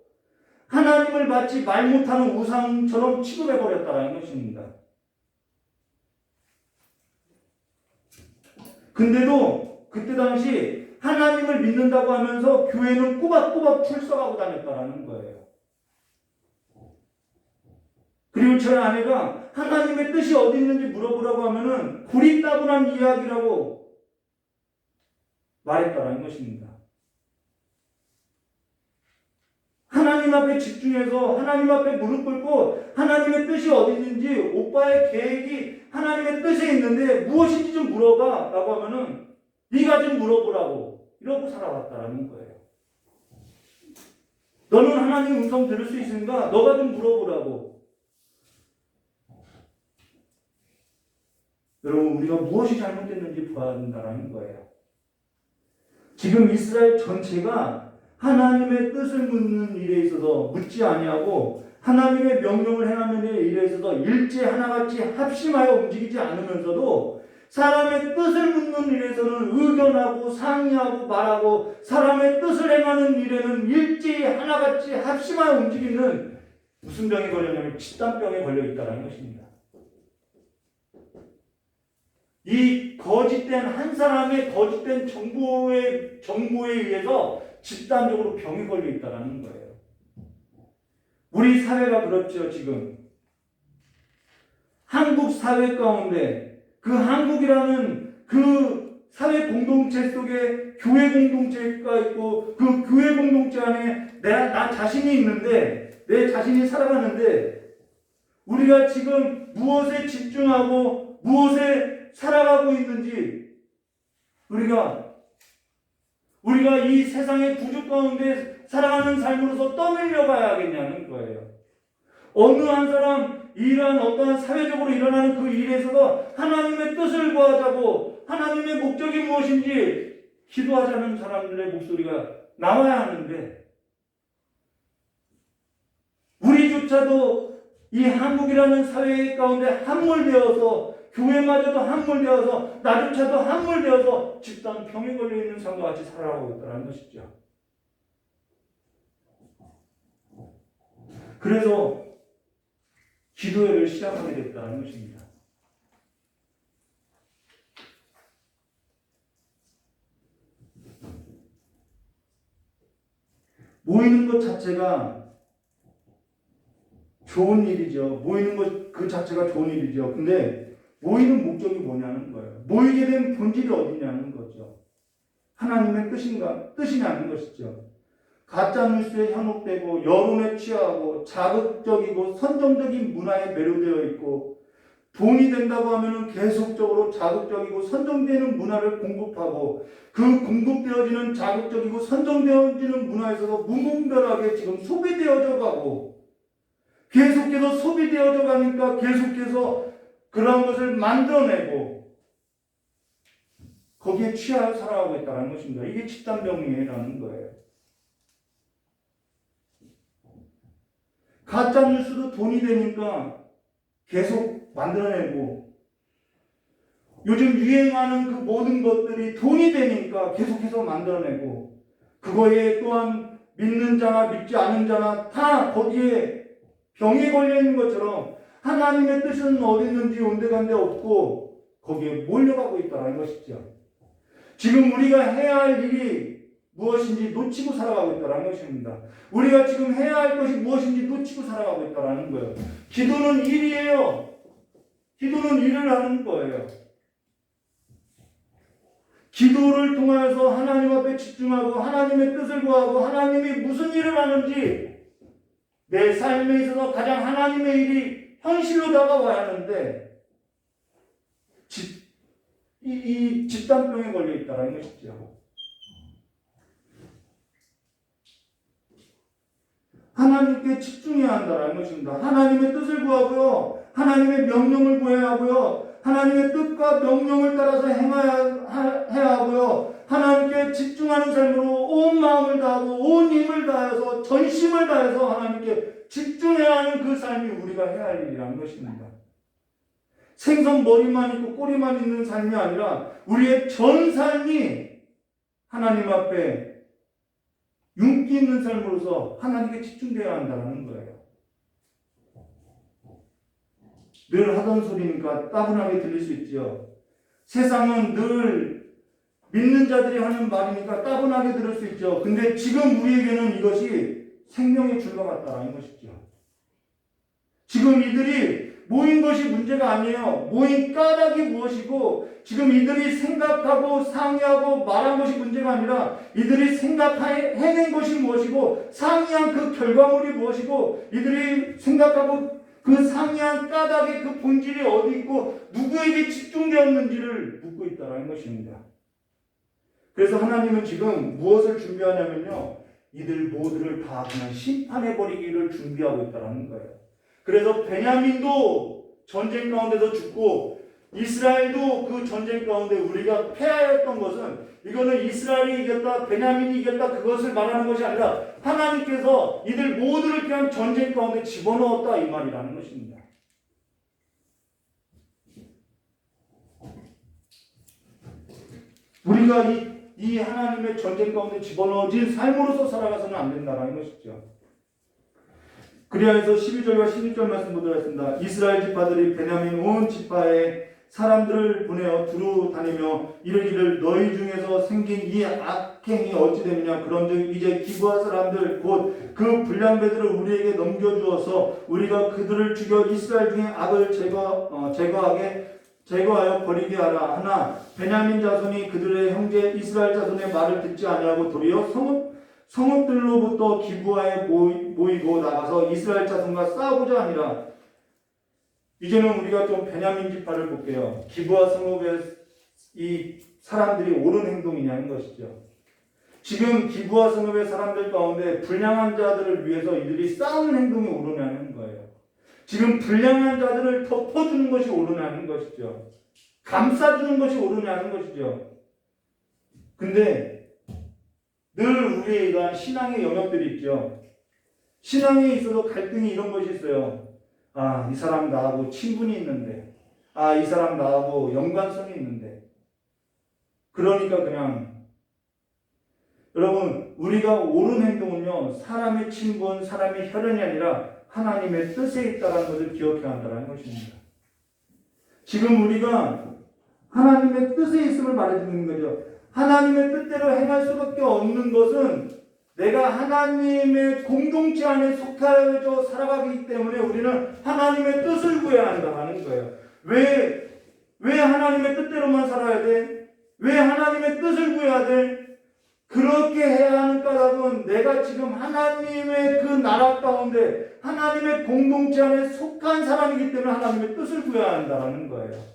하나님을 마치 말 못하는 우상처럼 취급해버렸다는 것입니다. 근데도 그때 당시 하나님을 믿는다고 하면서 교회는 꼬박꼬박 출석하고 다녔다는 거예요. 그리고 저희 아내가 하나님의 뜻이 어디 있는지 물어보라고 하면은 구리따분한 이야기라고 말했다는 것입니다. 하나님 앞에 집중해서 하나님 앞에 무릎 꿇고 하나님의 뜻이 어디 있는지, 오빠의 계획이 하나님의 뜻에 있는데 무엇인지 좀 물어봐 라고 하면은 네가 좀 물어보라고 이러고 살아왔다는 거예요. 너는 하나님 음성 들을 수 있으니까 너가 좀 물어보라고. 여러분, 우리가 무엇이 잘못됐는지 봐야 된다는 거예요. 지금 이스라엘 전체가 하나님의 뜻을 묻는 일에 있어서 묻지 아니하고 하나님의 명령을 행하는 일에 있어서 일제 하나같이 합심하여 움직이지 않으면서도 사람의 뜻을 묻는 일에서는 의견하고 상의하고 말하고 사람의 뜻을 행하는 일에는 일제히 하나같이 합심하여 움직이는 무슨 병에 걸렸냐면 집단병에 걸려 있다는 것입니다. 이 거짓된 한 사람의 거짓된 정보에 의해서 집단적으로 병이 걸려 있다는 거예요. 우리 사회가 그렇죠. 지금 한국 사회 가운데 그 한국이라는 그 사회 공동체 속에 교회 공동체가 있고 그 교회 공동체 안에 나 자신이 있는데 내 자신이 살아가는데 우리가 지금 무엇에 집중하고 무엇에 살아가고 있는지 우리가 이 세상의 구조 가운데 살아가는 삶으로서 떠밀려 가야겠냐는 거예요. 어느 한 사람 이러한 어떠한 사회적으로 일어나는 그 일에서도 하나님의 뜻을 구하자고 하나님의 목적이 무엇인지 기도하자는 사람들의 목소리가 나와야 하는데 우리조차도 이 한국이라는 사회 가운데 함몰되어서 교회마저도 함몰되어서 나조차도 함몰되어서 집단 병에 걸려있는 삶과 같이 살아가고 있다는 것이죠. 그래서 기도회를 시작하게 됐다는 것입니다. 모이는 것 자체가 좋은 일이죠. 모이는 것 그 자체가 좋은 일이죠. 근데 모이는 목적이 뭐냐는 거예요. 모이게 된 본질이 어디냐는 거죠. 하나님의 뜻이냐는 것이죠. 가짜뉴스에 현혹되고 여론에 취하고 자극적이고 선정적인 문화에 매료되어 있고 돈이 된다고 하면 계속적으로 자극적이고 선정되는 문화를 공급하고 그 공급되어지는 자극적이고 선정되어지는 문화에서도 무분별하게 지금 소비되어져 가고 계속해서 소비되어져 가니까 계속해서 그런 것을 만들어내고 거기에 취하여 살아가고 있다는 것입니다. 이게 집단병이라는 거예요. 가짜뉴스도 돈이 되니까 계속 만들어내고 요즘 유행하는 그 모든 것들이 돈이 되니까 계속해서 만들어내고 그거에 또한 믿는 자나 믿지 않은 자나 다 거기에 병에 걸려있는 것처럼 하나님의 뜻은 어디 있는지 온데간데 없고 거기에 몰려가고 있다는 것이죠. 지금 우리가 해야 할 일이 무엇인지 놓치고 살아가고 있다는 것입니다. 우리가 지금 해야 할 것이 무엇인지 놓치고 살아가고 있다는 거예요. 기도는 일이에요. 기도는 일을 하는 거예요. 기도를 통해서 하나님 앞에 집중하고 하나님의 뜻을 구하고 하나님이 무슨 일을 하는지 내 삶에 있어서 가장 하나님의 일이 현실로 다가와야 하는데 이 집단병에 걸려 있다라는 것이죠. 하나님께 집중해야 한다는 것입니다. 하나님의 뜻을 구하고요. 하나님의 명령을 구해야 하고요. 하나님의 뜻과 명령을 따라서 해야 하고요. 하나님께 집중하는 삶으로 온 마음을 다하고 온 힘을 다해서 전심을 다해서 하나님께 집중해야 하는 그 삶이 우리가 해야 할 일이라는 것입니다. 생선 머리만 있고 꼬리만 있는 삶이 아니라 우리의 전 삶이 하나님 앞에 윤기 있는 삶으로서 하나님께 집중되어야 한다는 거예요. 늘 하던 소리니까 따분하게 들릴 수 있지요. 세상은 늘 믿는 자들이 하는 말이니까 따분하게 들을 수 있죠. 근데 지금 우리에게는 이것이 생명의 줄과 같다는 것이죠. 지금 이들이 모인 것이 문제가 아니에요. 모인 까닭이 무엇이고 지금 이들이 생각하고 상의하고 말한 것이 문제가 아니라 이들이 해낸 것이 무엇이고 상의한 그 결과물이 무엇이고 이들이 생각하고 그 상의한 까닭의 그 본질이 어디 있고 누구에게 집중되었는지를 묻고 있다는 것입니다. 그래서 하나님은 지금 무엇을 준비하냐면요. 이들 모두를 다 그냥 심판해버리기를 준비하고 있다는 거예요. 그래서 베냐민도 전쟁 가운데서 죽고 이스라엘도 그 전쟁 가운데 우리가 패하였던 것은 이거는 이스라엘이 이겼다, 베냐민이 이겼다 그것을 말하는 것이 아니라 하나님께서 이들 모두를 그냥 전쟁 가운데 집어넣었다 이 말이라는 것입니다. 우리가 이 하나님의 전쟁 가운데 집어넣어진 삶으로서 살아가서는 안 된다는 것이죠. 그래야 해서 12절과 16절 말씀 보도록 하겠습니다. 이스라엘 지파들이 베냐민 온 지파에 사람들을 보내어 두루 다니며 이르기를 너희 중에서 생긴 이 악행이 어찌 되느냐 그런즉 이제 기브아 사람들 곧 그 불량배들을 우리에게 넘겨주어서 우리가 그들을 죽여 이스라엘 중에 악을 제거하여 버리게 하라 하나 베냐민 자손이 그들의 형제 이스라엘 자손의 말을 듣지 아니하고 도리어 성읍들로부터 기브아에 모이고 나가서 이스라엘 자손과 싸우고자 하니라. 이제는 우리가 좀 베냐민 지파를 볼게요. 기브아 성읍의 이 사람들이 옳은 행동이냐는 것이죠. 지금 기브아 성읍의 사람들 가운데 불량한 자들을 위해서 이들이 싸우는 행동이 옳으냐는 거예요. 지금 불량한 자들을 덮어주는 것이 옳으냐는 것이죠. 감싸주는 것이 옳으냐는 것이죠. 근데 늘 우리에 의한 신앙의 영역들이 있죠. 신앙에 있어서 갈등이 이런 것이 있어요. 아, 이 사람 나하고 친분이 있는데, 아, 이 사람 나하고 연관성이 있는데. 그러니까 그냥 여러분 우리가 옳은 행동은요 사람의 친분, 사람의 혈연이 아니라 하나님의 뜻에 있다는 것을 기억해야 한다는 것입니다. 지금 우리가 하나님의 뜻에 있음을 말해주는 거죠. 하나님의 뜻대로 행할 수밖에 없는 것은 내가 하나님의 공동체 안에 속하여 살아가기 때문에 우리는 하나님의 뜻을 구해야 한다는 거예요. 왜 하나님의 뜻대로만 살아야 돼? 왜 하나님의 뜻을 구해야 돼? 그렇게 해야 하는 까닭은 내가 지금 하나님의 그 나라 가운데 하나님의 공동체 안에 속한 사람이기 때문에 하나님의 뜻을 구해야 한다는 거예요.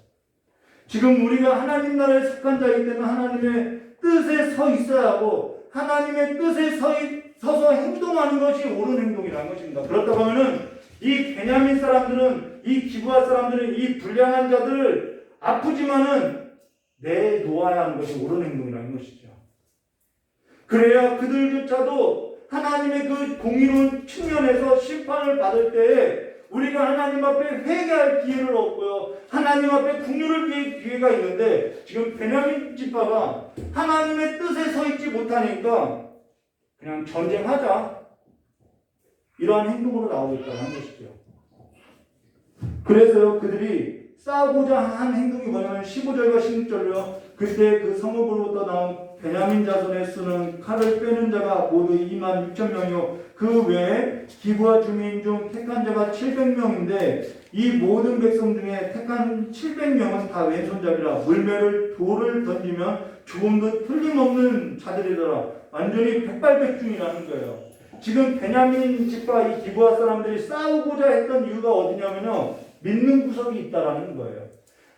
지금 우리가 하나님 나라에 속한 자이기 때문에 하나님의 뜻에 서 있어야 하고 하나님의 뜻에 서서 행동하는 것이 옳은 행동이라는 것입니다. 그렇다고 하면은 이 베냐민 사람들은 이 기브아 사람들은 이 불량한 자들을 아프지만은 내놓아야 하는 것이 옳은 행동이라는 것이죠. 그래야 그들조차도 하나님의 그 공의로운 측면에서 심판을 받을 때에 우리가 하나님 앞에 회개할 기회를 얻고요. 하나님 앞에 긍휼을 위해 기회가 있는데 지금 베냐민 지파가 하나님의 뜻에 서 있지 못하니까 그냥 전쟁하자 이러한 행동으로 나오고 있다는 것이죠. 그래서요 그들이 싸우고자 한 행동이 뭐냐면 15절과 16절로 그때 그 성읍으로부터 나온 베냐민 자손의 수는 칼을 빼는 자가 모두 26,000명이요 그 외에 기브아 주민 중 택한 자가 700명인데 이 모든 백성 중에 택한 700명은 다 왼손잡이라 물매를 돌을 던지면 조금도 틀림없는 자들이더라. 완전히 백발백중이라는 거예요. 지금 베냐민 집과 이 기브아 사람들이 싸우고자 했던 이유가 어디냐면요 믿는 구석이 있다라는 거예요.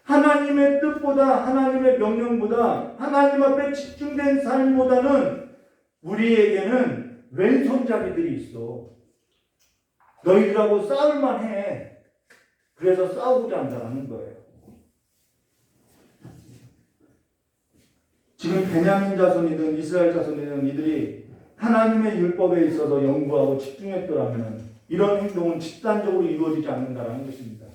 하나님의 뜻보다, 하나님의 명령보다, 하나님 앞에 집중된 삶보다는 우리에게는 왼손잡이들이 있어. 너희들하고 싸울만 해. 그래서 싸우고자 한다는 거예요. 지금 베냐민 자손이든 이스라엘 자손이든 이들이 하나님의 율법에 있어서 연구하고 집중했더라면 이런 행동은 집단적으로 이루어지지 않는다는 것입니다.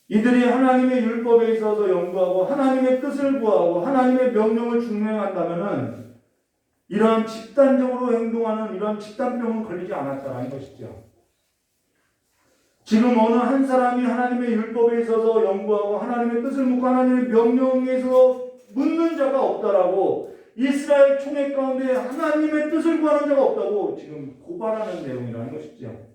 이들이 하나님의 율법에 있어서 연구하고 하나님의 뜻을 구하고 하나님의 명령을 준행한다면 이러한 집단적으로 행동하는 이런 집단병은 걸리지 않았다는 것이죠. 지금 어느 한 사람이 하나님의 율법에 있어서 연구하고 하나님의 뜻을 묻고 하나님의 명령에서 묻는 자가 없다라고 이스라엘 총회 가운데 하나님의 뜻을 구하는 자가 없다고 지금 고발하는 내용이라는 것이죠.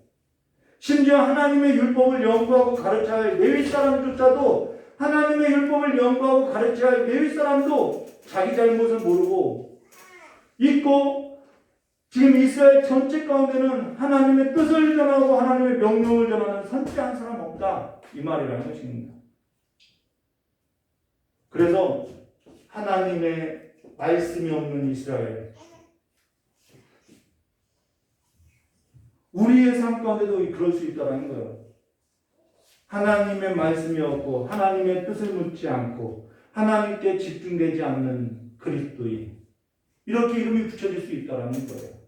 심지어 하나님의 율법을 연구하고 가르쳐야 할 레위 사람조차도 하나님의 율법을 연구하고 가르쳐야 할 레위 사람도 자기 잘못을 모르고 있고 지금 이스라엘 전체 가운데는 하나님의 뜻을 전하고 하나님의 명령을 전하는 선지한 사람 없다. 이 말이라는 것입니다. 그래서 하나님의 말씀이 없는 이스라엘, 우리의 삶 가운데도 그럴 수 있다는 거예요. 하나님의 말씀이 없고 하나님의 뜻을 묻지 않고 하나님께 집중되지 않는 그리스도인, 이렇게 이름이 붙여질 수 있다는 거예요.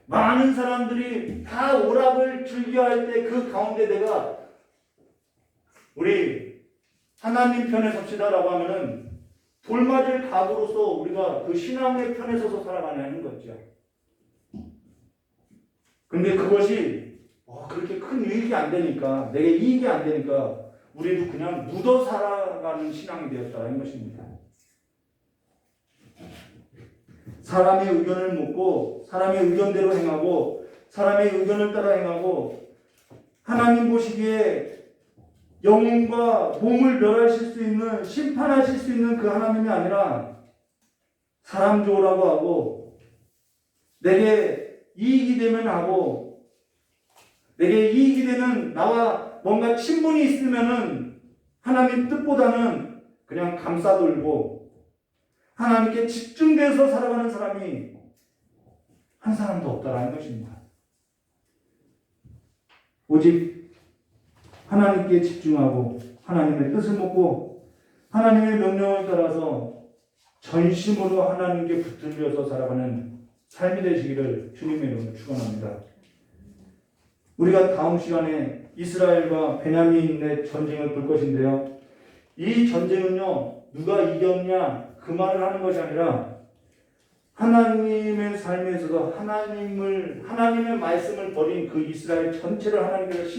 많은 사람들이 다 오락을 즐겨할 때 그 가운데 내가 우리 하나님 편에 섭시다라고 하면은 돌맞을 각오로서 우리가 그 신앙의 편에 서서 살아가는 거죠. 근데 그것이 그렇게 큰 유익이 안 되니까, 내게 이익이 안 되니까 우리도 그냥 묻어 살아가는 신앙이 되었다는 것입니다. 사람의 의견을 묻고 사람의 의견대로 행하고 사람의 의견을 따라 행하고 하나님 보시기에 영혼과 몸을 멸하실 수 있는, 심판하실 수 있는 그 하나님이 아니라 사람 좋으라고 하고 내게 이익이 되면 하고 내게 이익이 되는 나와 뭔가 친분이 있으면은 하나님 뜻보다는 그냥 감싸돌고 하나님께 집중돼서 살아가는 사람이 한 사람도 없다라는 것입니다. 오직 하나님께 집중하고 하나님의 뜻을 묻고 하나님의 명령을 따라서 전심으로 하나님께 붙들려서 살아가는 삶이 되시기를 주님의 이름으로 축원합니다. 우리가 다음 시간에 이스라엘과 베냐민의 전쟁을 볼 것인데요. 이 전쟁은요, 누가 이겼냐 그 말을 하는 것이 아니라 하나님의 삶에 있어서 하나님의 말씀을 버린 그 이스라엘 전체를 하나님께서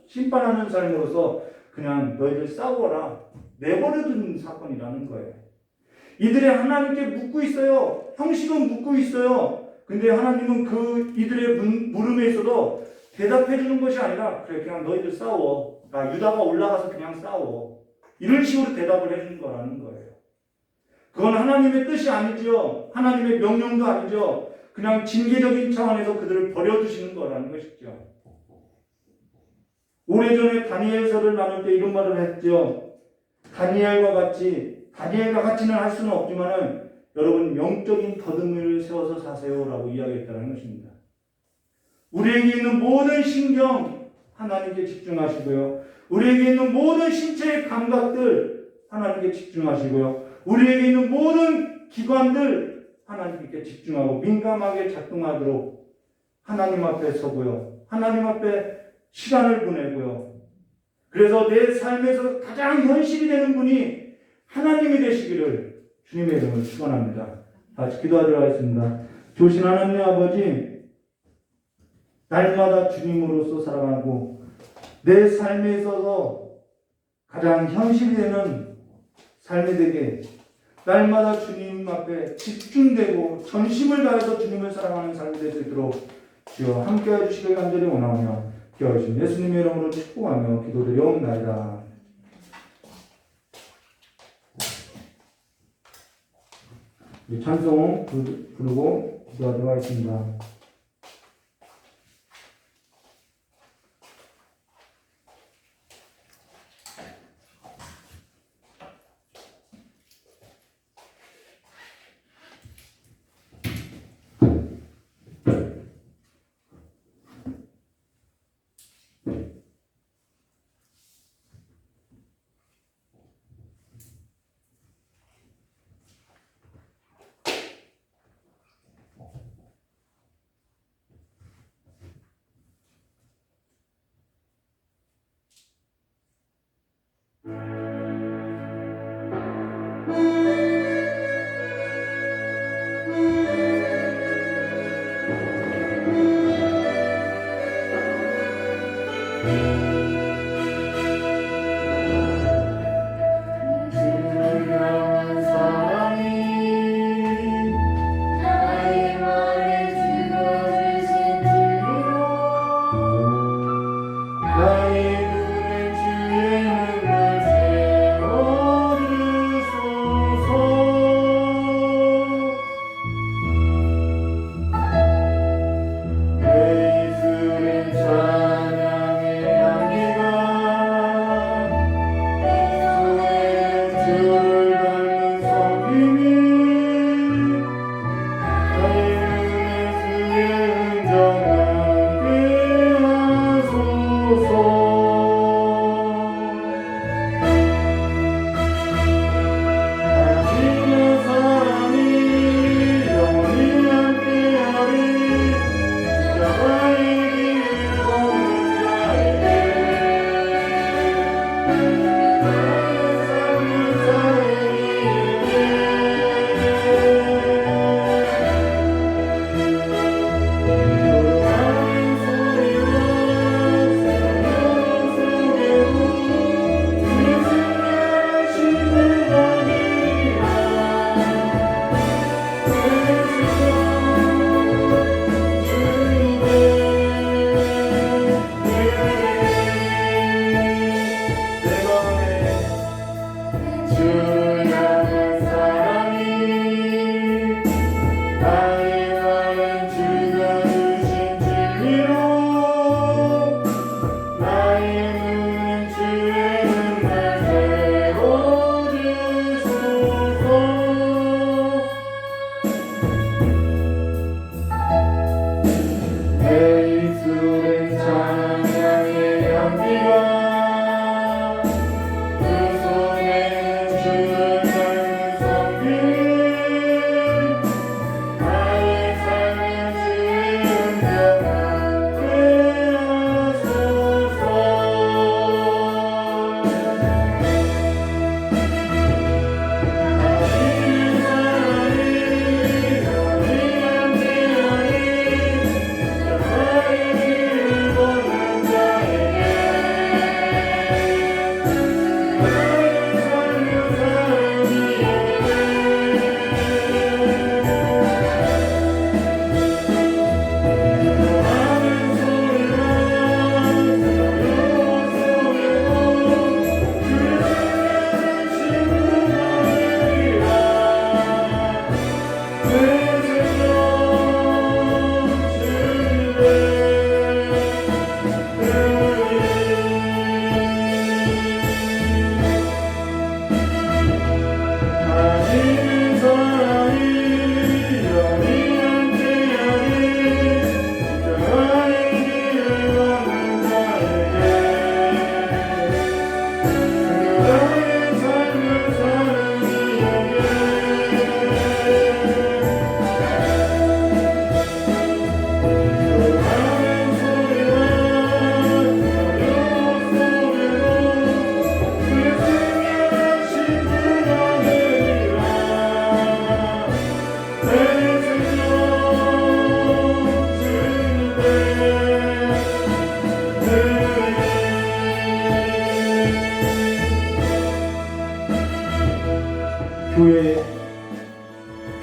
심판하는 삶으로서 그냥 너희들 싸워라 내버려둔 사건이라는 거예요. 이들이 하나님께 묻고 있어요. 형식은 묻고 있어요. 근데 하나님은 그 이들의 물음에 있어도 대답해 주는 것이 아니라 그래 그냥 너희들 싸워. 유다가 올라가서 그냥 싸워. 이런 식으로 대답을 해 주는 거라는 거예요. 그건 하나님의 뜻이 아니죠. 하나님의 명령도 아니죠. 그냥 징계적인 차원에서 그들을 버려두시는 거라는 것이죠. 오래전에 다니엘서를 나눌 때 이런 말을 했죠. 다니엘과 같이는 할 수는 없지만은 여러분 영적인 더듬이를 세워서 사세요라고 이야기했다는 것입니다. 우리에게 있는 모든 신경 하나님께 집중하시고요. 우리에게 있는 모든 신체의 감각들 하나님께 집중하시고요. 우리에게 있는 모든 기관들 하나님께 집중하고 민감하게 작동하도록 하나님 앞에 서고요. 하나님 앞에 시간을 보내고요. 그래서 내 삶에서 가장 현실이 되는 분이 하나님이 되시기를 주님의 이름으로 축원합니다. 같이 기도하도록 하겠습니다. 좋으신 하나님 아버지, 날마다 주님으로서 살아가고 내 삶에 있어서 가장 현실이 되는 삶이 되게 날마다 주님 앞에 집중되고 전심을 다해서 주님을 사랑하는 삶이 될 수 있도록 주여 함께해 주시길 간절히 원하오며 기도하신 예수님의 이름으로 축복하며 기도드리옵나이다. 찬송 부르고 기도하도록 하겠습니다. 내 입술엔 찬양의 향기가 그 손에는 주를 섬김 나의 삶은 주의 은혜가 되어소서 교회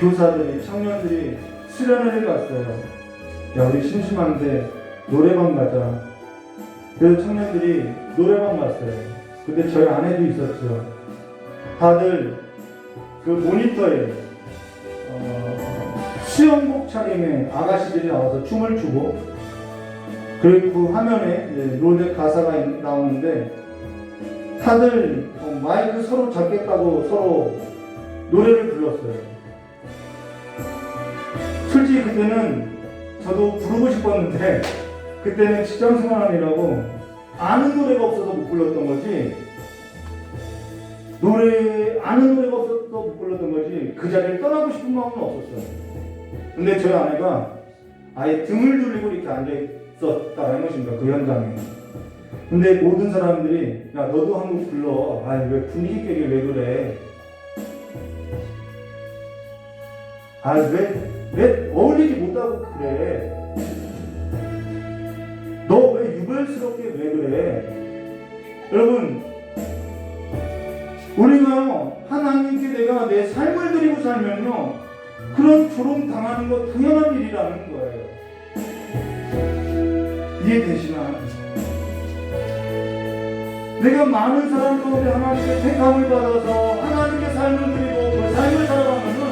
교사들이 청년들이 수련회를 갔어요. 야 우리 심심한데 노래방 가자. 그래서 청년들이 노래방 갔어요. 근데 저희 아내도 있었죠. 다들 그 모니터에 수영복 차림의 아가씨들이 나와서 춤을 추고 그리고 그 화면에 노래 가사가 나오는데 다들 마이크 서로 잡겠다고 서로 노래를 불렀어요. 솔직히 그때는 저도 부르고 싶었는데 그때는 직장생활이라고 아는 노래가 없어서 못 불렀던 거지 아는 노래가 없어서 못 불렀던 거지 그 자리를 떠나고 싶은 마음은 없었어요. 근데 저희 아내가 아예 등을 돌리고 이렇게 앉아있었다는 것입니다. 그 현장에. 근데 모든 사람들이 야 너도 한 곡 불러. 아니 왜 분위기 깨게 왜 그래. 왜 어울리지 못하고 그래. 너 왜 유별스럽게 왜 그래. 여러분 우리가 하나님께 내가 내 삶을 드리고 살면요 그런 조롱당하는 거 당연한 일이라는 거예요. 이해되시나요? 내가 많은 사람 가운데 하나님의 택함을 받아서 하나님의 삶을 드리고 그 삶을 살아가면은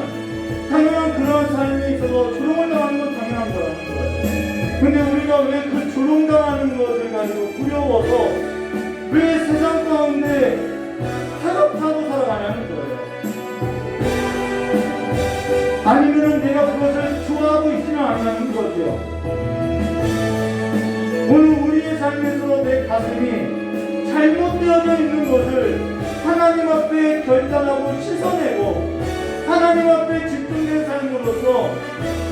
당연한 그런 삶에 있어서 조롱을 당하는 건 당연한 거라는 거예요. 근데 우리가 왜 그 조롱당하는 것을 가지고 두려워서 왜 세상 가운데 타협하고 살아가냐는 거예요. 아니면은 내가 그것을 좋아하고 있지는 않냐는 거죠. 오늘 우리의 삶에서 내 가슴이 잘못되어져 있는 것을 하나님 앞에 결단하고 씻어내고 하나님 앞에 집중된 삶으로서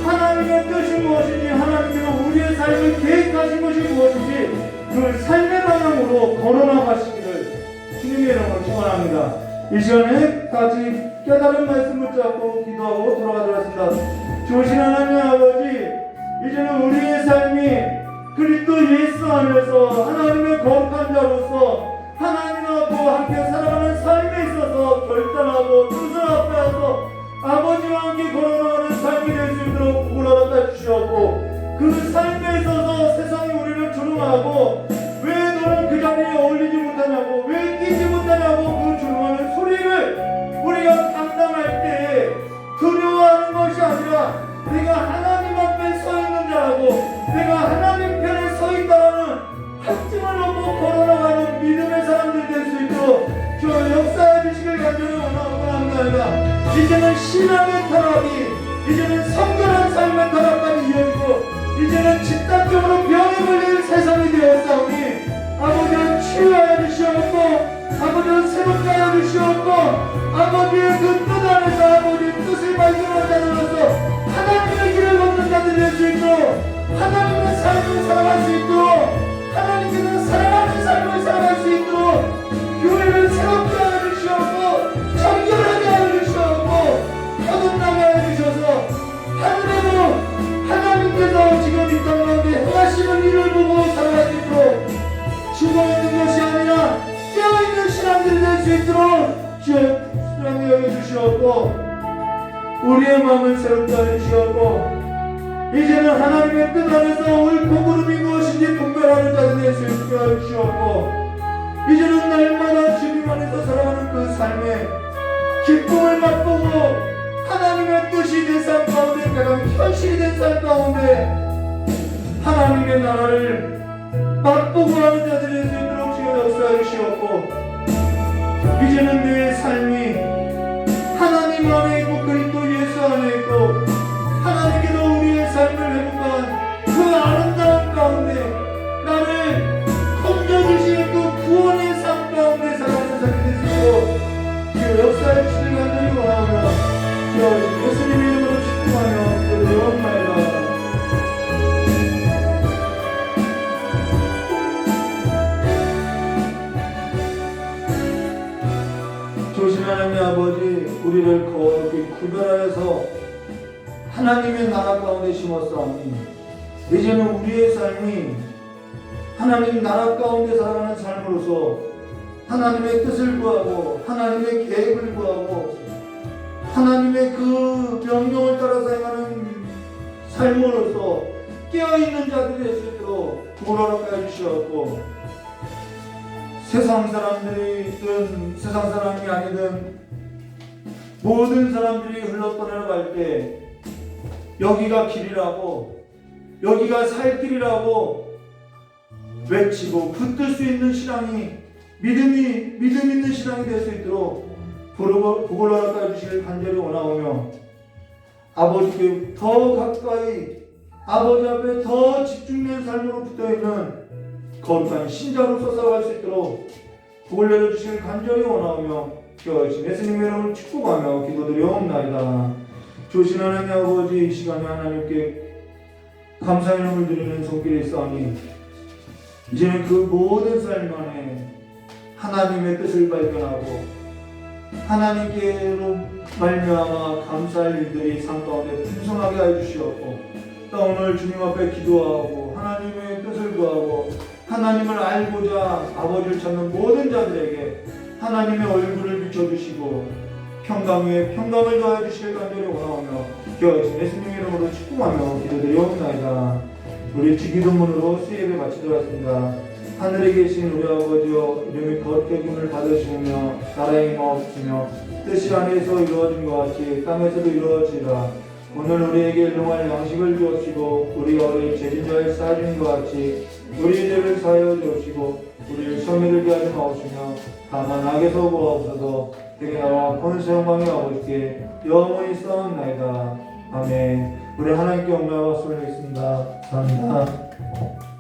하나님의 뜻이 무엇인지 하나님께서 우리의 삶을 계획하신 것이 무엇인지 그 삶의 방향으로 걸어나가시기를 주님의 이름으로 축원합니다. 이 시간에 같이 깨달은 말씀을 잡고 기도하고 돌아가도록 하겠습니다. 좋으신 하나님 아버지 이제는 우리의 삶이 그리스도 예수 안에서 하나님의 거룩한 자로서 하나님 앞으로 함께 살아가는 삶에 있어서 결단하고 뜻을 앞에서 아버지와 함께 걸어나가는 삶이 될 수 있도록 복을 허락해 주셨고 그 삶에 있어서 세상이 우리를 조롱하고 왜 너는 그 자리에 어울리지 못하냐고 왜 끼지 못하냐고 그 조롱하는 소리를 우리가 감당할 때 두려워하는 것이 아니라 내가 하나님 앞에 서 있는 자라고 내가 하나님 편에 서 있다는 확증을 놓고 걸어나가는 믿음의 사람들이 될 수 있도록 저 역사해 주시길 간절히 원합니다. 이제는 신앙의 타락이 이제는 성결한 삶의 타락까지 이어지고 이제는 집단적으로 병에 걸릴 세상이 되었사오니 아버지는 치유하여 주시옵고 아버지는 새롭게 하여 주시옵고 아버지의 그 뜻 안에서 아버지의 뜻을 발견한 자들로서 하나님의 길을 걷는 자들이 될 수 있도록 하나님의 삶을 살아갈 수 있도록 하나님께서 사랑하는 삶을 살아갈 수 있도록 교회를 새롭게 하여 주시옵고 정결하게 하여 주시옵고 거듭나게 하여 주셔서 하늘에도 하나님께서 지금 이 땅 가운데 행하시는 일을 보고 살아갈 수 있도록 죽어있는 것이 아니라 깨어있는 신앙들이 될 수 있도록 주여 사랑해 여겨주시옵고 우리의 마음을 새롭게 하여 주시옵고 이제는 하나님의 뜻 안에서 옳고 그름이 무엇인지 분별하는 자들이 될 수 있게 하여 주시옵고 이제는 날마다 주님 안에서 살아가는 그 삶에 기쁨을 맛보고 하나님의 뜻이 내 삶 가운데 내가 현실이 된 삶 가운데 하나님의 나라를 맛보고 하는 자들이 될 수 있도록 주여 역사해 주시옵고 이제는 내 삶이 하나님 안에 있고 그리스도 예수 안에 있고 하나님께로 우리의 삶을 회복한 그 아름다운 가운데 나를 건져주시는 그 구원의 삶 가운데 살아가는 삶이 될 수 있도록 주여 역사해 주시길 간절히 원하오며 주여 예수님의 이름으로 축복하며 기도드리옵나이다. 조신 하나님 아버지 우리를 거룩히 구별하여서 하나님의 나라 가운데 심었사오니 이제는 우리의 삶이 하나님 나라 가운데 살아가는 삶으로서 하나님의 뜻을 구하고 하나님의 계획을 구하고 하나님의 그 명령을 따라 사용하는 삶으로서 깨어있는 자들이 될 수 있도록 도로락해 주시옵고 세상 사람들이든 세상 사람이 아니든 모든 사람들이 흘러떠내려갈 때 여기가 길이라고 여기가 살 길이라고 외치고 붙들 수 있는 신앙이 믿음 있는 신앙이 될 수 있도록 복을 허락해 주시길 간절히 원하오며 아버지께 더 가까이 아버지 앞에 더 집중된 삶으로 붙어있는 거룩한 신자로서 살아갈 수 있도록 복을 내려주시길 간절히 원하오며 기도하신 예수님의 이름을 축복하며 기도드리옵나이다. 조신 하나님 아버지 이 시간에 하나님께 감사의 이름을 드리는 손길이 있사오니 이제는 그 모든 삶 안에 하나님의 뜻을 발견하고 하나님께로 말미암아 감사할 일들이 삶 가운데 풍성하게 하여 주시옵고 또 오늘 주님 앞에 기도하고 하나님의 뜻을 구하고 하나님을 알고자 아버지를 찾는 모든 자들에게 하나님의 얼굴을 비춰주시고 평강 위에 평강을 더해 주시길 간절히 원하오며 기도하신 예수님의 이름으로 축복하며 기도드리옵나이다. 우리 주기도문으로 수예배 마치도록 하겠습니다. 하늘에 계신 우리 아버지여 이름이 거룩히 여김을 받으시며 나라의 임하옵시며 뜻이 하늘에서 이루어진 것 같이 땅에서도 이루어지라. 오늘 우리에게 일용할 양식을 주옵시고 우리가 우리 죄진자를 사하신 것 같이 우리 죄를 사하여 주옵시고 우리를 시험에 들게 하지 마옵시며 다만 악에서 구하옵소서. 되게 나와 권세 영광이 아버지께 영원히 싸움나이다. 아멘. 우리 하나님께 영광과 수고를 드리겠습니다. 감사합니다.